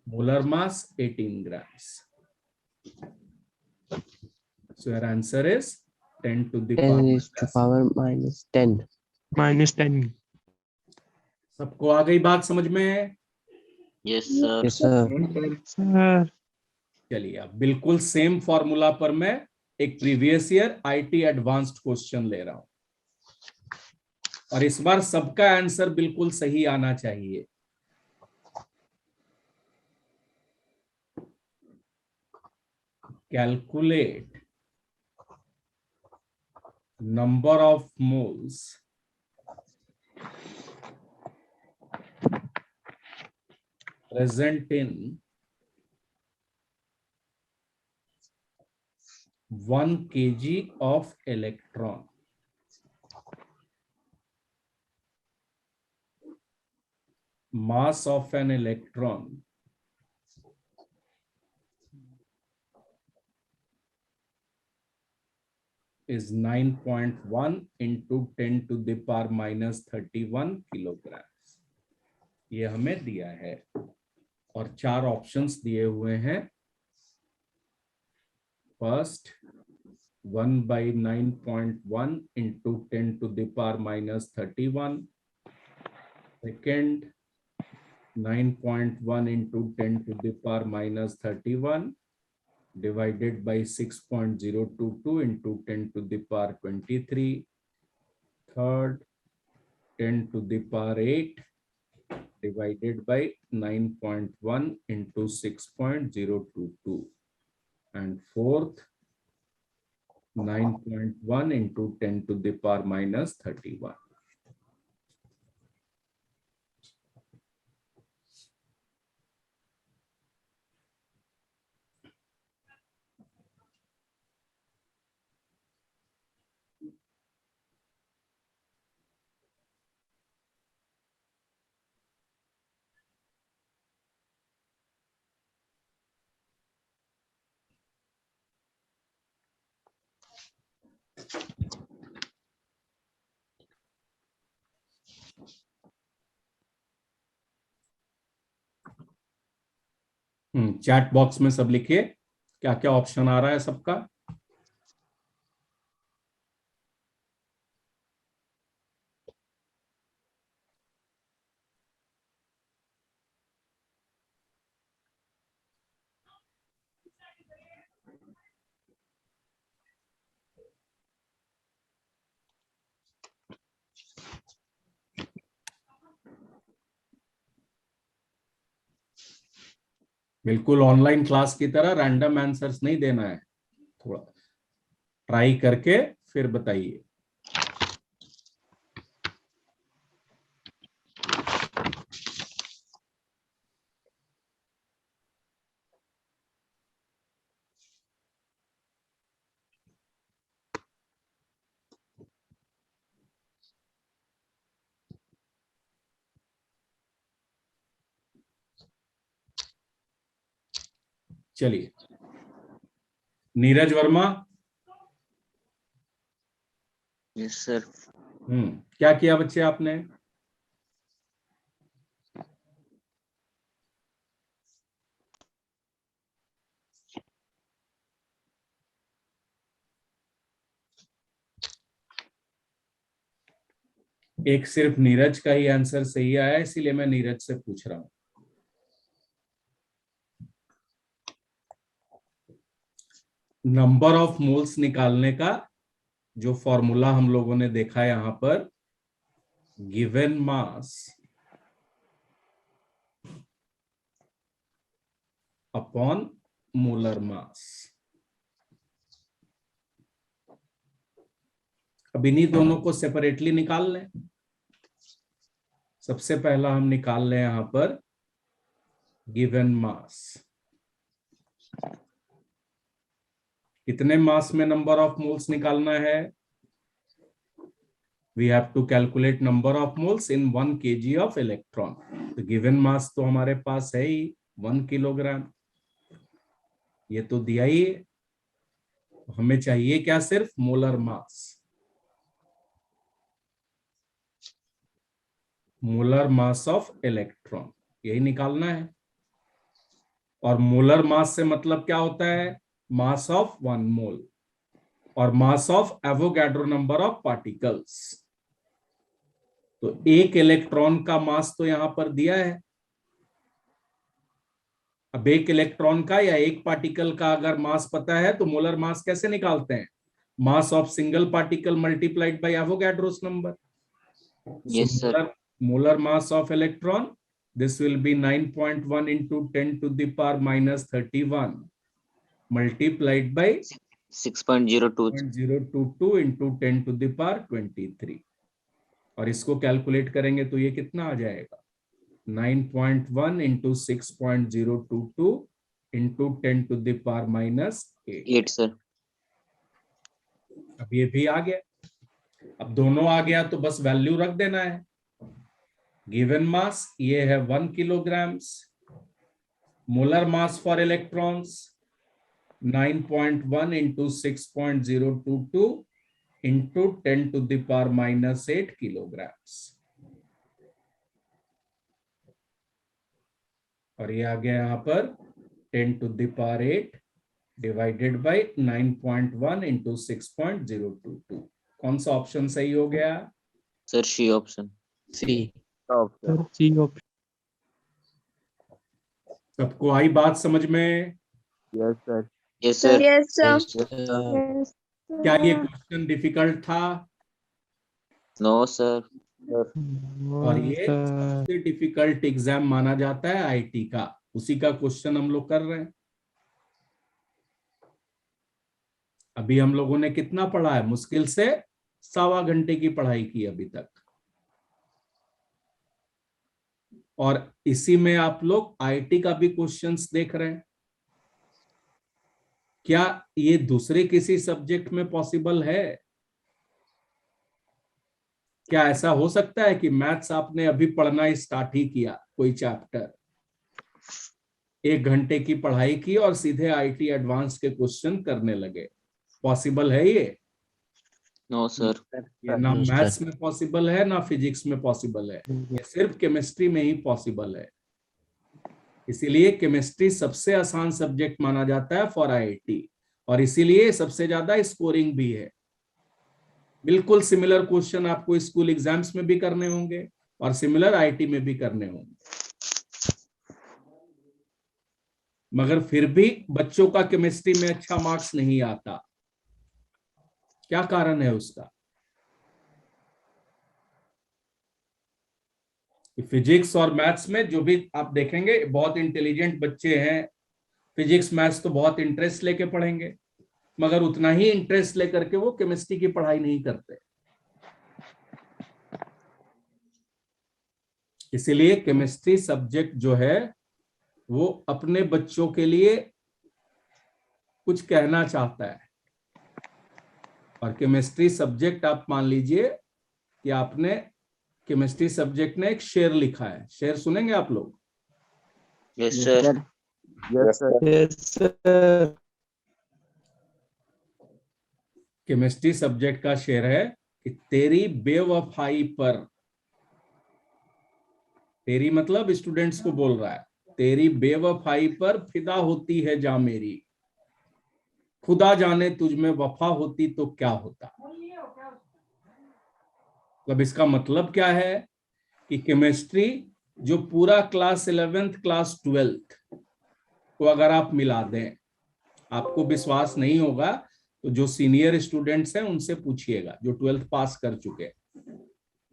Molar mass 18 grams. So your answer is 10 to the 10 power is to minus. power minus 10. -10. सबको आ गई बात समझ में? Yes sir. Yes, sir. Sir. चलिए अब बिल्कुल सेम फॉर्मूला पर मैं एक previous year IT advanced question ले रहा हूं, और इस बार सबका आंसर बिल्कुल सही आना चाहिए। Calculate number of moles present in 1 kg of electron. Mass of an electron is 9.1 into 10 to the power minus 31 kilograms. ये हमें दिया है और 4 ऑप्शंस दिए हुए हैं। First 1 by 9.1 into 10 to the power minus 31. Second 9.1 into 10 to the power minus 31 divided by 6.022 into 10 to the power 23. Third 10 to the power 8 divided by 9.1 into 6.022. And fourth 9.1 into 10 to the power minus 31. Chat box में सब लिखिए क्या क्या option आ रहा है सबका। बिल्कुल online class की तरह रैंडम आंसर्स नहीं देना है, थोड़ा ट्राई करके फिर बताइए। चलिए, नीरज वर्मा। Yes sir. क्या किया बच्चे आपने? एक सिर्फ नीरज का ही आंसर सही आया, इसीलिए मैं नीरज से पूछ रहा हूं। नंबर ऑफ मोल्स निकालने का जो फॉर्मूला हम लोगों ने देखा यहां पर, गिवन मास अपॉन मोलर मास। अब इन्हीं दोनों को सेपरेटली निकाल लें। सबसे पहला हम निकाल लें यहां पर गिवन मास। कितने मास में नंबर ऑफ मोल्स निकालना है? We have to calculate number of moles in 1 kg of electron. तो गिवन मास तो हमारे पास है ही 1 किलोग्राम, ये तो दिया ही है। हमें चाहिए क्या? सिर्फ molar mass. Molar mass of electron यही निकालना है। और मोलर मास से मतलब क्या होता है? मास ऑफ 1 मोल और mass of Avogadro number of particles. तो एक इलेक्ट्रॉन का मास तो यहां पर दिया है। अब एक इलेक्ट्रॉन का या एक पार्टिकल का अगर मास पता है तो मोलर मास कैसे निकालते हैं? मास of single particle multiplied by Avogadro's number. Yes sir. Molar mass of electron, this will be 9.1 into 10 to the power minus 31 multiplied by 6.02 0.022 into 10 to the power 23। और इसको कैलकुलेट करेंगे तो ये कितना आ जाएगा? 9.1 into 6.022 into 10 to the power minus 8 sir. अब ये भी आ गया। अब दोनों आ गया तो बस वैल्यू रख देना है। गिवन मास ये है 1 kilograms, molar mass for electrons 9.1 into 6.022 into 10 to the power minus 8 kilograms। और ये आ गया यहां पर 10 to the power 8 divided by 9.1 into 6.022। कौन सा ऑप्शन सही हो गया? Sir C option. C. Sir C option. सबको आई बात समझ में? Yes sir. Yes sir. Yes, sir. Yes, Yes, क्या ये sir. क्वेश्चन डिफिकल्ट था? No sir. और ये सबसे डिफिकल्ट एग्जाम माना जाता है आईटी का, उसी का क्वेश्चन हम लोग कर रहे हैं। अभी हम लोगों ने कितना पढ़ा है? मुश्किल से 1.25 घंटे की पढ़ाई की अभी तक। और इसी में आप लोग आईटी का भी क्वेश्चंस देख रहे हैं। क्या ये दूसरे किसी सब्जेक्ट में पॉसिबल है? क्या ऐसा हो सकता है कि मैथ्स आपने अभी पढ़ना स्टार्ट ही किया, कोई चैप्टर 1 घंटे की पढ़ाई की और सीधे आईटी एडवांस के क्वेश्चन करने लगे? पॉसिबल है ये? No sir. ये ना No, sir. मैथ्स में पॉसिबल है ना फिजिक्स में पॉसिबल है, ये सिर्फ केमिस्ट्री में ही पॉसिबल है। इसीलिए केमिस्ट्री सबसे आसान सब्जेक्ट माना जाता है फॉर आईआईटी, और इसीलिए सबसे ज्यादा स्कोरिंग भी है। बिल्कुल सिमिलर क्वेश्चन आपको स्कूल एग्जाम्स में भी करने होंगे और सिमिलर आईआईटी में भी करने होंगे, मगर फिर भी बच्चों का केमिस्ट्री में अच्छा मार्क्स नहीं आता। क्या कारण है उसका? फिजिक्स और मैथ्स में जो भी आप देखेंगे बहुत इंटेलिजेंट बच्चे हैं, फिजिक्स मैथ्स तो बहुत इंटरेस्ट लेके पढ़ेंगे, मगर उतना ही इंटरेस्ट लेकर के वो केमिस्ट्री की पढ़ाई नहीं करते। इसीलिए केमिस्ट्री सब्जेक्ट जो है वो अपने बच्चों के लिए कुछ कहना चाहता है। और केमिस्ट्री सब्जेक्ट आप मान लीजिए कि आपने केमिस्ट्री सब्जेक्ट ने एक शेर लिखा है, शेर सुनेंगे आप लोग? Yes yes sir. Sir. Yes, sir. Yes, sir. Chemistry subject का शेर है कि तेरी बेवफाई पर, तेरी मतलब स्टूडेंट्स को बोल रहा है, तेरी बेवफाई पर फिदा होती है जा मेरी, खुदा जाने तुझ में वफा होती तो क्या होता। अब इसका मतलब क्या है कि केमिस्ट्री जो पूरा क्लास 11th क्लास 12th को अगर आप मिला दें, आपको विश्वास नहीं होगा तो जो सीनियर स्टूडेंट्स हैं उनसे पूछिएगा, जो 12th पास कर चुके,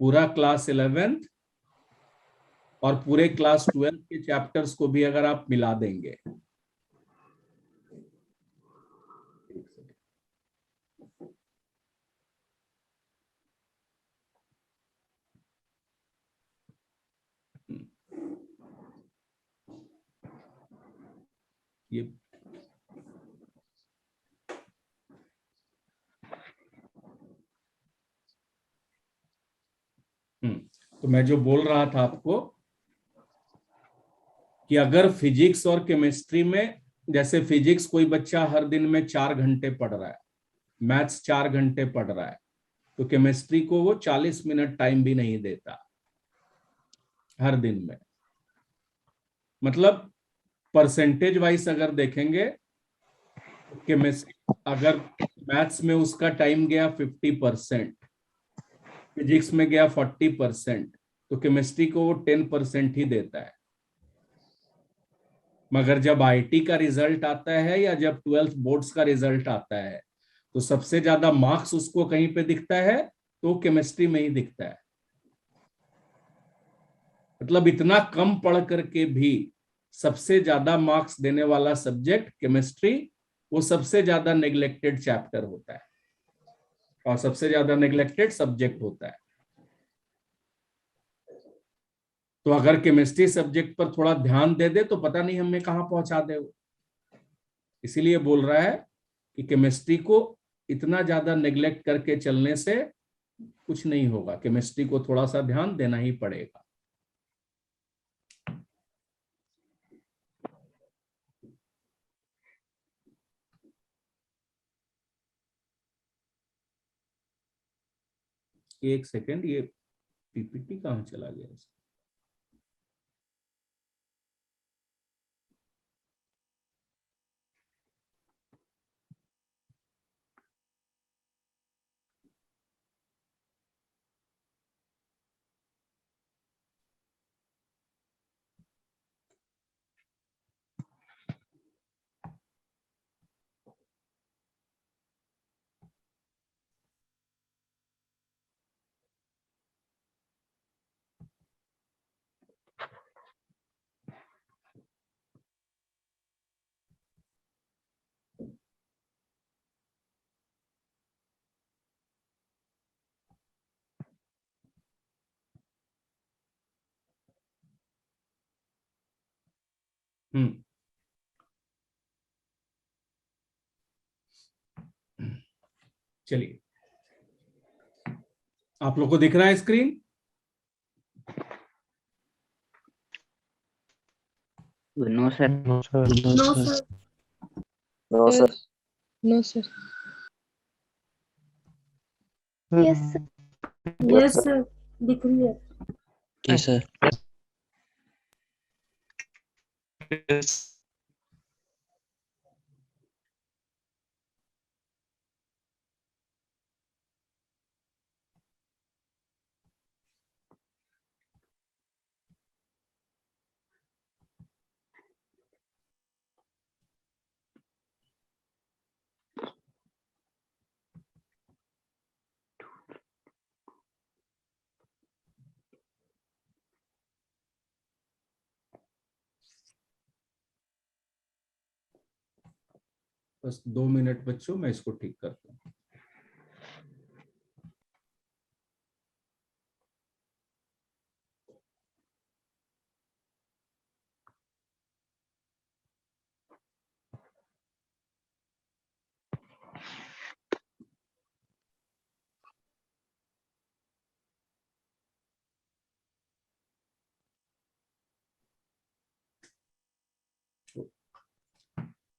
पूरा क्लास 11th और पूरे क्लास 12th के चैप्टर्स को भी अगर आप मिला देंगे, ये तो मैं जो बोल रहा था आपको कि अगर फिजिक्स और केमिस्ट्री में, जैसे फिजिक्स कोई बच्चा हर दिन में 4 घंटे पढ़ रहा है, मैथ्स 4 घंटे पढ़ रहा है, तो केमिस्ट्री को वो 40 मिनट टाइम भी नहीं देता हर दिन में। मतलब परसेंटेज वाइज अगर देखेंगे, केमिस्ट्री अगर मैथ्स में उसका टाइम गया 50%, फिजिक्स में गया 40%, तो केमिस्ट्री को वो 10% ही देता है। मगर जब आईटी का रिजल्ट आता है या जब 12th बोर्ड्स का रिजल्ट आता है, तो सबसे ज्यादा मार्क्स उसको कहीं पे दिखता है, तो केमिस्ट्री में ही दिखता है। मतलब इतना कम पढ़ करके भी सबसे ज्यादा मार्क्स देने वाला सब्जेक्ट केमिस्ट्री, वो सबसे ज्यादा नेग्लेक्टेड चैप्टर होता है और सबसे ज्यादा नेग्लेक्टेड सब्जेक्ट होता है। तो अगर केमिस्ट्री सब्जेक्ट पर थोड़ा ध्यान दे दे तो पता नहीं हमें कहां पहुंचा दे वो। इसीलिए बोल रहा है कि केमिस्ट्री को इतना ज्यादा नेग्लेक्ट करके चलने से कुछ नहीं होगा, केमिस्ट्री को थोड़ा सा ध्यान देना ही पड़ेगा। एक सेकेंड, ये पीपीटी कहाँ चला गया? चलिए, आप लोग को दिख रहा है screen? No sir. No, sir. No, sir. No, sir. No, sir. Yes, sir. Yes, sir. दिख रही है. जी सर। Yes. बस 2 मिनट बच्चों, मैं इसको ठीक करता हूँ।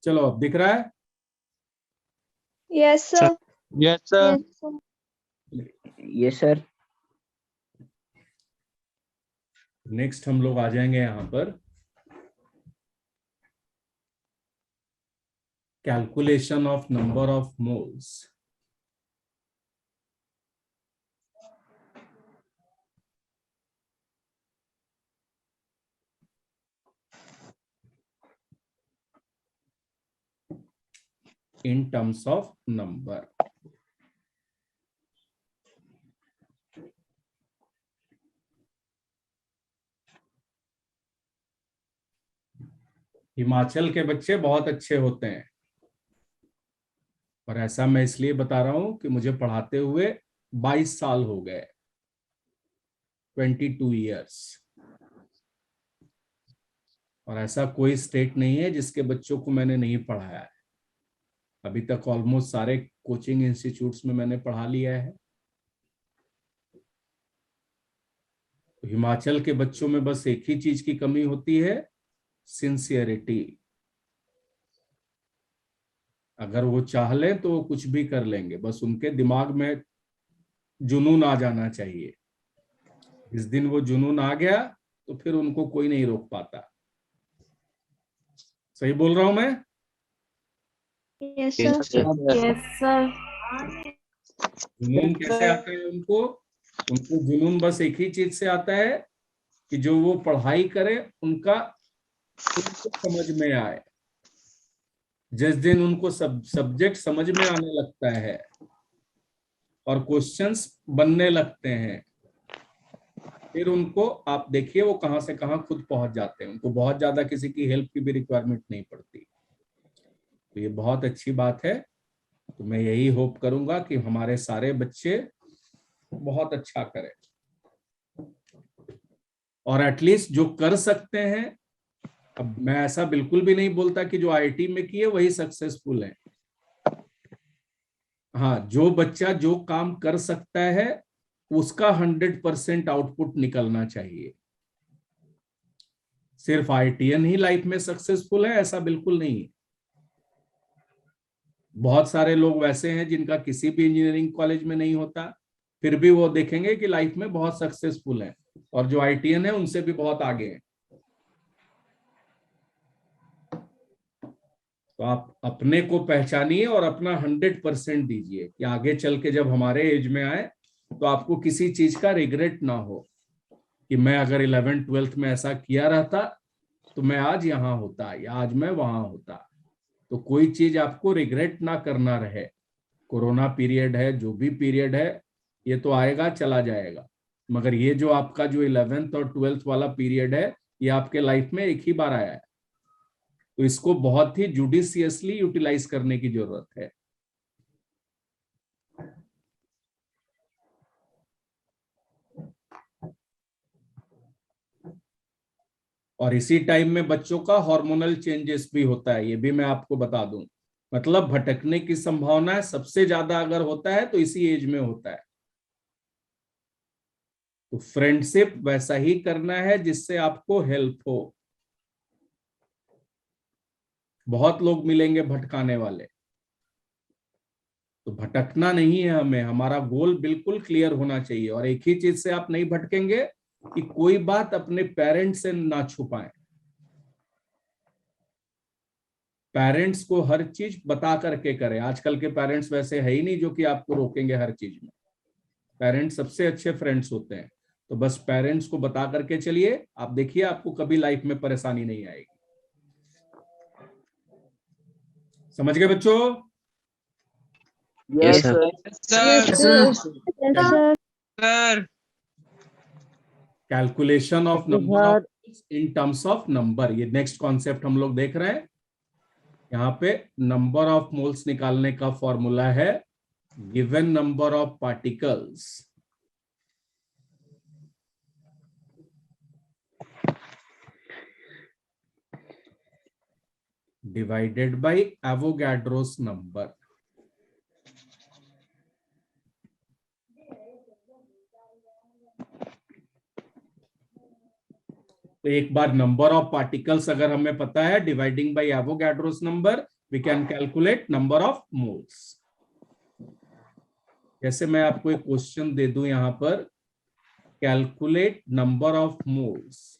चलो, अब दिख रहा है? Yes, sir. Yes, sir. Yes, sir. Yes sir. Next हम लोग आ जाएंगे यहाँ पर calculation of number of moles. in terms of number. Himachal के बच्चे बहुत अच्छे होते हैं, और ऐसा मैं इसलिए बता रहा हूं कि मुझे पढ़ाते हुए 22 साल हो गए, 22 इयर्स, और ऐसा कोई स्टेट नहीं है जिसके बच्चों को मैंने नहीं पढ़ाया है। अभी तक ऑलमोस्ट सारे कोचिंग इंस्टीट्यूट्स में मैंने पढ़ा लिया है। तो हिमाचल के बच्चों में बस एक ही चीज की कमी होती है, सिंसियरिटी। अगर वो चाह लें तो वो कुछ भी कर लेंगे, बस उनके दिमाग में जुनून आ जाना चाहिए। जिस दिन वो जुनून आ गया तो फिर उनको कोई नहीं रोक पाता। सही बोल रहा हूं मैं? Yes, sir. Yes, sir. जुनून कैसे आता है उनको? उनको जुनून बस एक ही चीज से आता है कि जो वो पढ़ाई करे उनको समझ में आए। जिस दिन उनको सब्जेक्ट समझ में आने लगता है और क्वेश्चंस बनने लगते हैं, फिर उनको आप देखिए वो कहां से कहां खुद पहुंच जाते हैं। उनको बहुत ज्यादा किसी की हेल्प की भी रिक्वायरमेंट नहीं पड़ती। तो ये बहुत अच्छी बात है। तो मैं यही होप करूंगा कि हमारे सारे बच्चे बहुत अच्छा करें, और एटलीस्ट जो कर सकते हैं, अब मैं ऐसा बिल्कुल भी नहीं बोलता कि जो आईआईटी में किए वही सक्सेसफुल है। हाँ, जो बच्चा जो काम कर सकता है उसका 100% आउटपुट निकलना चाहिए। सिर्फ आईआईटीएन ही लाइफ में सक्सेसफुल है ऐसा बिल्कुल नहीं है। बहुत सारे लोग वैसे हैं जिनका किसी भी इंजीनियरिंग कॉलेज में नहीं होता, फिर भी वो देखेंगे कि लाइफ में बहुत सक्सेसफुल है, और जो आईआईटीएन है उनसे भी बहुत आगे हैं। तो आप अपने को पहचानिए और अपना 100% दीजिए कि आगे चल के जब हमारे एज में आए तो आपको किसी चीज का रिग्रेट ना हो कि मैं अगर 11th 12th में ऐसा किया रहता तो मैं आज यहाँ होता या आज मैं वहां होता। तो कोई चीज आपको रिग्रेट ना करना रहे। कोरोना पीरियड है, जो भी पीरियड है, ये तो आएगा चला जाएगा, मगर ये जो आपका जो 11th और 12th वाला पीरियड है, ये आपके लाइफ में एक ही बार आया है। तो इसको बहुत ही जुडिशियसली यूटिलाइज करने की जरूरत है। और इसी टाइम में बच्चों का हार्मोनल चेंजेस भी होता है, ये भी मैं आपको बता दूं। मतलब भटकने की संभावना सबसे ज्यादा अगर होता है तो इसी एज में होता है। तो फ्रेंडशिप वैसा ही करना है जिससे आपको हेल्प हो। बहुत लोग मिलेंगे भटकाने वाले, तो भटकना नहीं है हमें। हमारा गोल बिल्कुल क्लियर होना चाहिए, और एक ही चीज से आप नहीं भटकेंगे कि कोई बात अपने पेरेंट्स से ना छुपाएं। पेरेंट्स को हर चीज बता करके करें। आजकल के पेरेंट्स वैसे है ही नहीं जो कि आपको रोकेंगे हर चीज में। पेरेंट्स सबसे अच्छे फ्रेंड्स होते हैं। तो बस पेरेंट्स को बता करके चलिए, आप देखिए आपको कभी लाइफ में परेशानी नहीं आएगी। समझ गए बच्चों? Yes, sir. sir. Yes, sir. Yes, sir. Sir. Calculation of number of in terms of number, ये नेक्स्ट कॉन्सेप्ट हम लोग देख रहे हैं। यहाँ पे नंबर ऑफ मोल्स निकालने का फॉर्मूला है given number of particles divided by Avogadro's number. तो एक बार नंबर ऑफ पार्टिकल्स अगर हमें पता है dividing by Avogadro's number, we can calculate number of moles. जैसे मैं आपको एक क्वेश्चन दे दूं यहां पर, calculate number of moles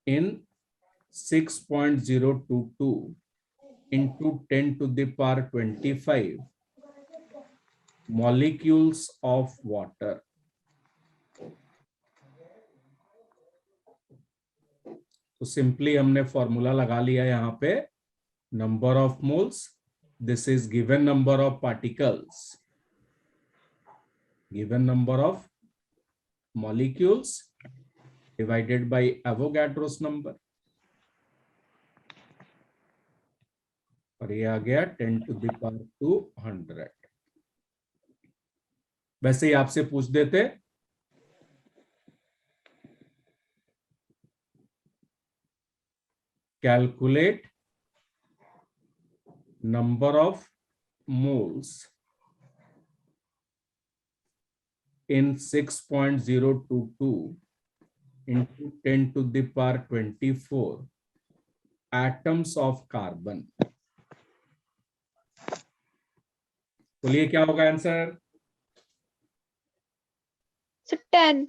in 6.022 into 10 to the power 25 molecules of water. तो सिंपली हमने फॉर्मूला लगा लिया यहां पे, number of moles, this is given number of particles, given number of molecules divided by Avogadro's number, और ये आ गया 10 to the power 200। वैसे ही आपसे पूछ देते calculate number of moles in 6.022 into 10 to the power 24 atoms of carbon। बोलिए क्या होगा आंसर? 10।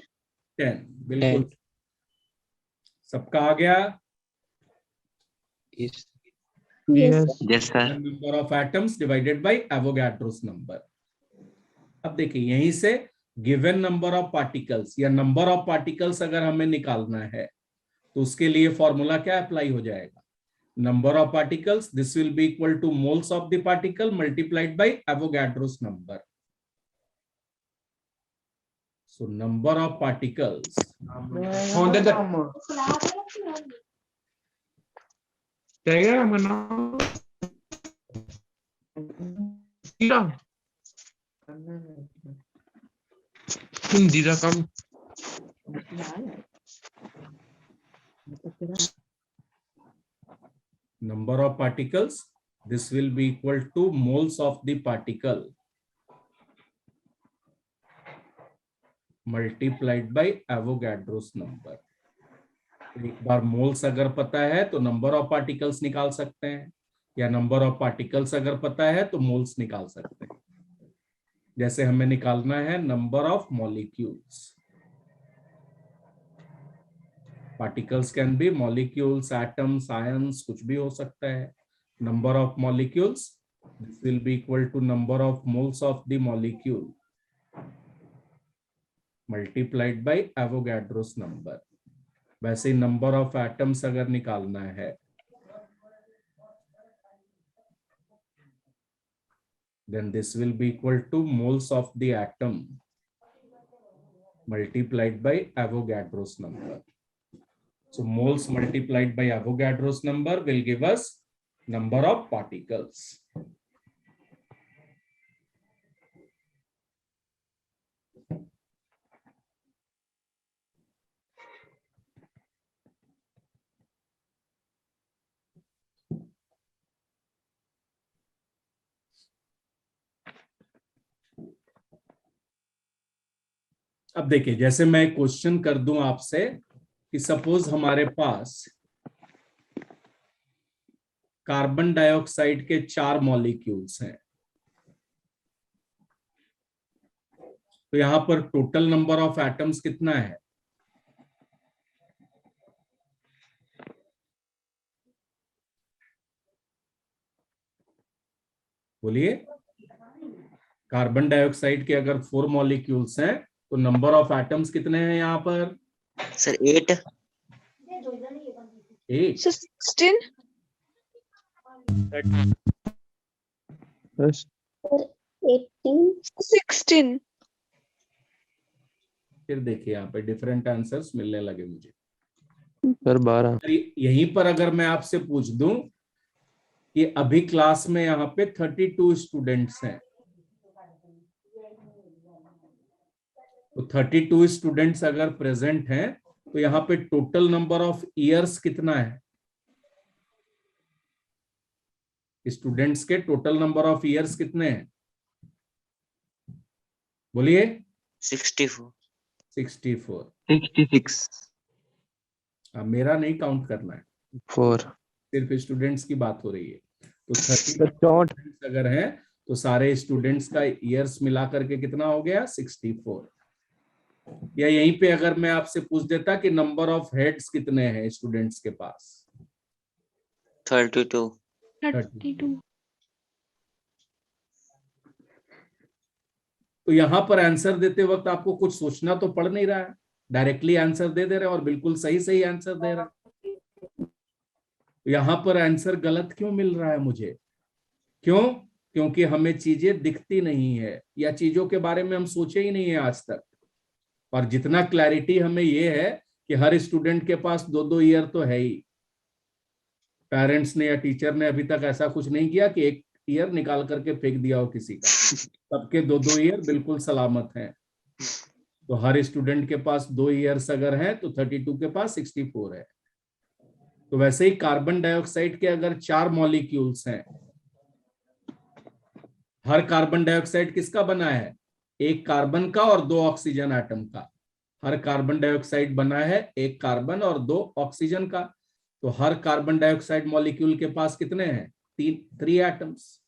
10, बिल्कुल। सबका आ गया? Yes. Yes. Yes, sir. Number of atoms divided by Avogadro's number. अब देखिए यहीं से गिवन नंबर ऑफ पार्टिकल्स या नंबर ऑफ पार्टिकल्स अगर हमें निकालना है तो उसके लिए फॉर्मूला क्या अप्लाई हो जाएगा? Number of particles, this will be equal two moles of the particle multiplied by Avogadro's number. So number of particles Hindi का कम number of particles, this will be equal to moles of the particle multiplied by Avogadro's number। एक बार moles अगर पता है तो number of particles निकाल सकते हैं, या नंबर ऑफ पार्टिकल्स अगर पता है तो मोल्स निकाल सकते हैं। जैसे हमें निकालना है number of molecules, particles can be molecules, atoms, ions, कुछ भी हो सकता है। Number of molecules, this will be equal to number of moles of the molecule multiplied by Avogadro's number. वैसे नंबर ऑफ एटम्स अगर निकालना है, then this will be equal to moles of the atom multiplied by Avogadro's number. So moles multiplied by Avogadro's number will give us number of particles. अब देखिए, जैसे मैं question कर दूं आपसे कि सपोज हमारे पास कार्बन डाइऑक्साइड के 4 मॉलिक्यूल्स हैं, तो यहां पर टोटल नंबर ऑफ एटम्स कितना है? बोलिए। कार्बन डाइऑक्साइड के अगर 4 मॉलिक्यूल्स हैं तो नंबर ऑफ एटम्स कितने हैं यहाँ पर? Sir, 8. 8। 16। Yes. 18. 16। फिर देखिए यहाँ पे डिफरेंट आंसर्स मिलने लगे मुझे। सर 12। यहीं पर अगर मैं आपसे पूछ दूं कि अभी क्लास में यहाँ पे 32 स्टूडेंट्स हैं, तो 32 स्टूडेंट्स अगर प्रेजेंट हैं तो यहाँ पे टोटल नंबर ऑफ ईयर्स कितना है? स्टूडेंट्स के टोटल नंबर ऑफ ईयर्स कितने हैं? बोलिए। 64। 64। 66। अब मेरा नहीं काउंट करना है, 4। सिर्फ स्टूडेंट्स की बात हो रही है। तो 30 अगर है तो सारे स्टूडेंट्स का ईयर्स मिला करके कितना हो गया? 64। या यहीं पे अगर मैं आपसे पूछ देता कि नंबर ऑफ हेड्स कितने हैं स्टूडेंट्स के पास? 32। 32. तो यहां पर आंसर देते वक्त आपको कुछ सोचना तो पड़ नहीं रहा है, डायरेक्टली आंसर दे रहे हैं और बिल्कुल सही सही आंसर दे रहे हैं। यहां पर आंसर गलत क्यों मिल रहा है मुझे? क्यों? क्योंकि हमें चीजें दिखती नहीं है या चीजों के बारे में हम सोचे ही नहीं है आज तक। और जितना क्लैरिटी हमें ये है कि हर स्टूडेंट के पास 2-2 ईयर तो है ही। पेरेंट्स ने या टीचर ने अभी तक ऐसा कुछ नहीं किया कि एक ईयर निकाल करके फेंक दिया हो किसी का। सबके 2-2 ईयर बिल्कुल सलामत हैं। तो हर स्टूडेंट के पास 2 ईयर्स अगर हैं तो 32 के पास 64 है। तो वैसे ही कार्बन डाइऑक्साइड के अगर 4 मॉलिक्यूल्स हैं, हर कार्बन डाइऑक्साइड किसका बना है? एक कार्बन का और 2 ऑक्सीजन एटम का। हर कार्बन डाइऑक्साइड बना है एक कार्बन और 2 ऑक्सीजन का। तो हर कार्बन डाइऑक्साइड मॉलिक्यूल के पास कितने हैं? 3 एटम्स।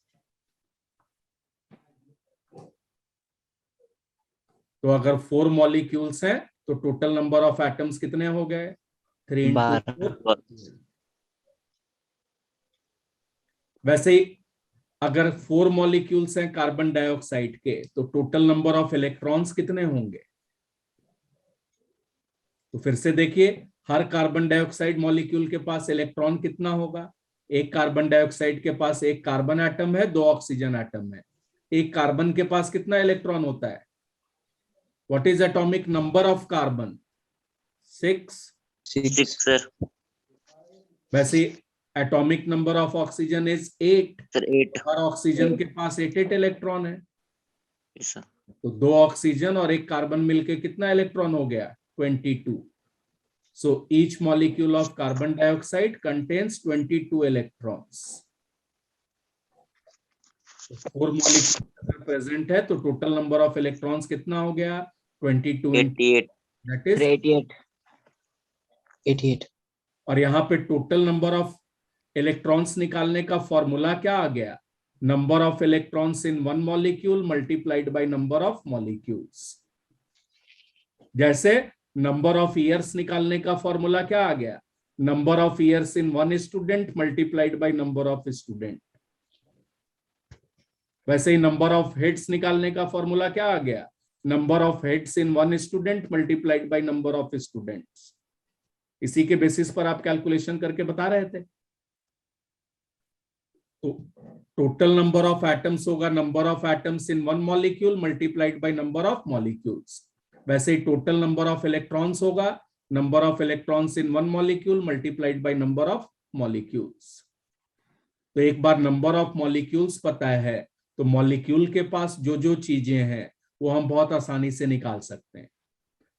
तो अगर 4 मॉलिक्यूल्स हैं तो टोटल नंबर ऑफ एटम्स कितने हो गए? 3 × 4। वैसे ही अगर 4 मॉलिक्यूल्स हैं कार्बन डाइऑक्साइड के तो टोटल नंबर ऑफ इलेक्ट्रॉन्स कितने होंगे? तो फिर से देखिए, हर कार्बन डाइऑक्साइड मॉलिक्यूल के पास इलेक्ट्रॉन कितना होगा? एक कार्बन डाइऑक्साइड के पास एक कार्बन एटम है, 2 ऑक्सीजन एटम है। एक कार्बन के पास कितना इलेक्ट्रॉन होता है? What is atomic number of carbon? 6। 6 sir. वैसे atomic number of oxygen is 8। Sir 8। हर ऑक्सीजन के पास 8 इलेक्ट्रॉन है। सर तो 2 ऑक्सीजन और एक कार्बन मिलके कितना इलेक्ट्रॉन हो गया? 22। So each molecule of carbon dioxide contains 22 electrons. 4 molecules अगर present है तो total number of electrons कितना हो गया? 22 into 88। that is 88। और यहाँ पे total number of electrons निकालने का फॉर्मूला क्या आ गया? Number of electrons in one molecule multiplied by number of molecules. जैसे नंबर ऑफ ईयर्स निकालने का फॉर्मूला क्या आ गया? Number of years in one student multiplied by number of student. वैसे ही नंबर ऑफ हेड्स निकालने का फॉर्मूला क्या आ गया? Number of heads in one student multiplied by number of students. इसी के बेसिस पर आप कैलकुलेशन करके बता रहे थे। तो टोटल नंबर ऑफ एटम्स होगा number of atoms in one molecule multiplied by number of molecules. वैसे ही टोटल नंबर ऑफ इलेक्ट्रॉन्स होगा number of electrons in one molecule multiplied by number of molecules. तो एक बार नंबर ऑफ मॉलिक्यूल्स पता है तो molecule के पास जो जो चीजें हैं वो हम बहुत आसानी से निकाल सकते हैं।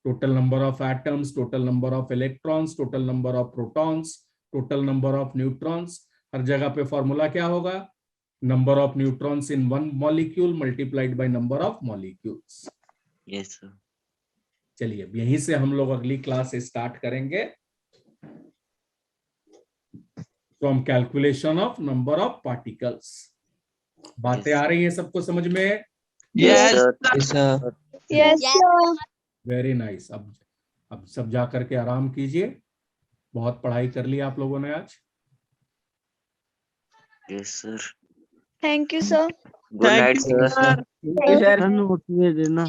Total number of atoms, total number of electrons, total number of protons, total number of neutrons. हर जगह पे फॉर्मूला क्या होगा? Number of neutrons in one molecule multiplied by number of molecules. Yes sir. चलिए अब यहीं से हम लोग अगली क्लास स्टार्ट करेंगे from calculation of number of particles. बातें आ रही हैं सबको समझ में? Sir Yes, sir. Very nice. अब सब जा करके आराम कीजिए। बहुत पढ़ाई कर ली आप लोगों ने आज। Yes sir. Thank you, sir. Good night sir. Sir note में देना।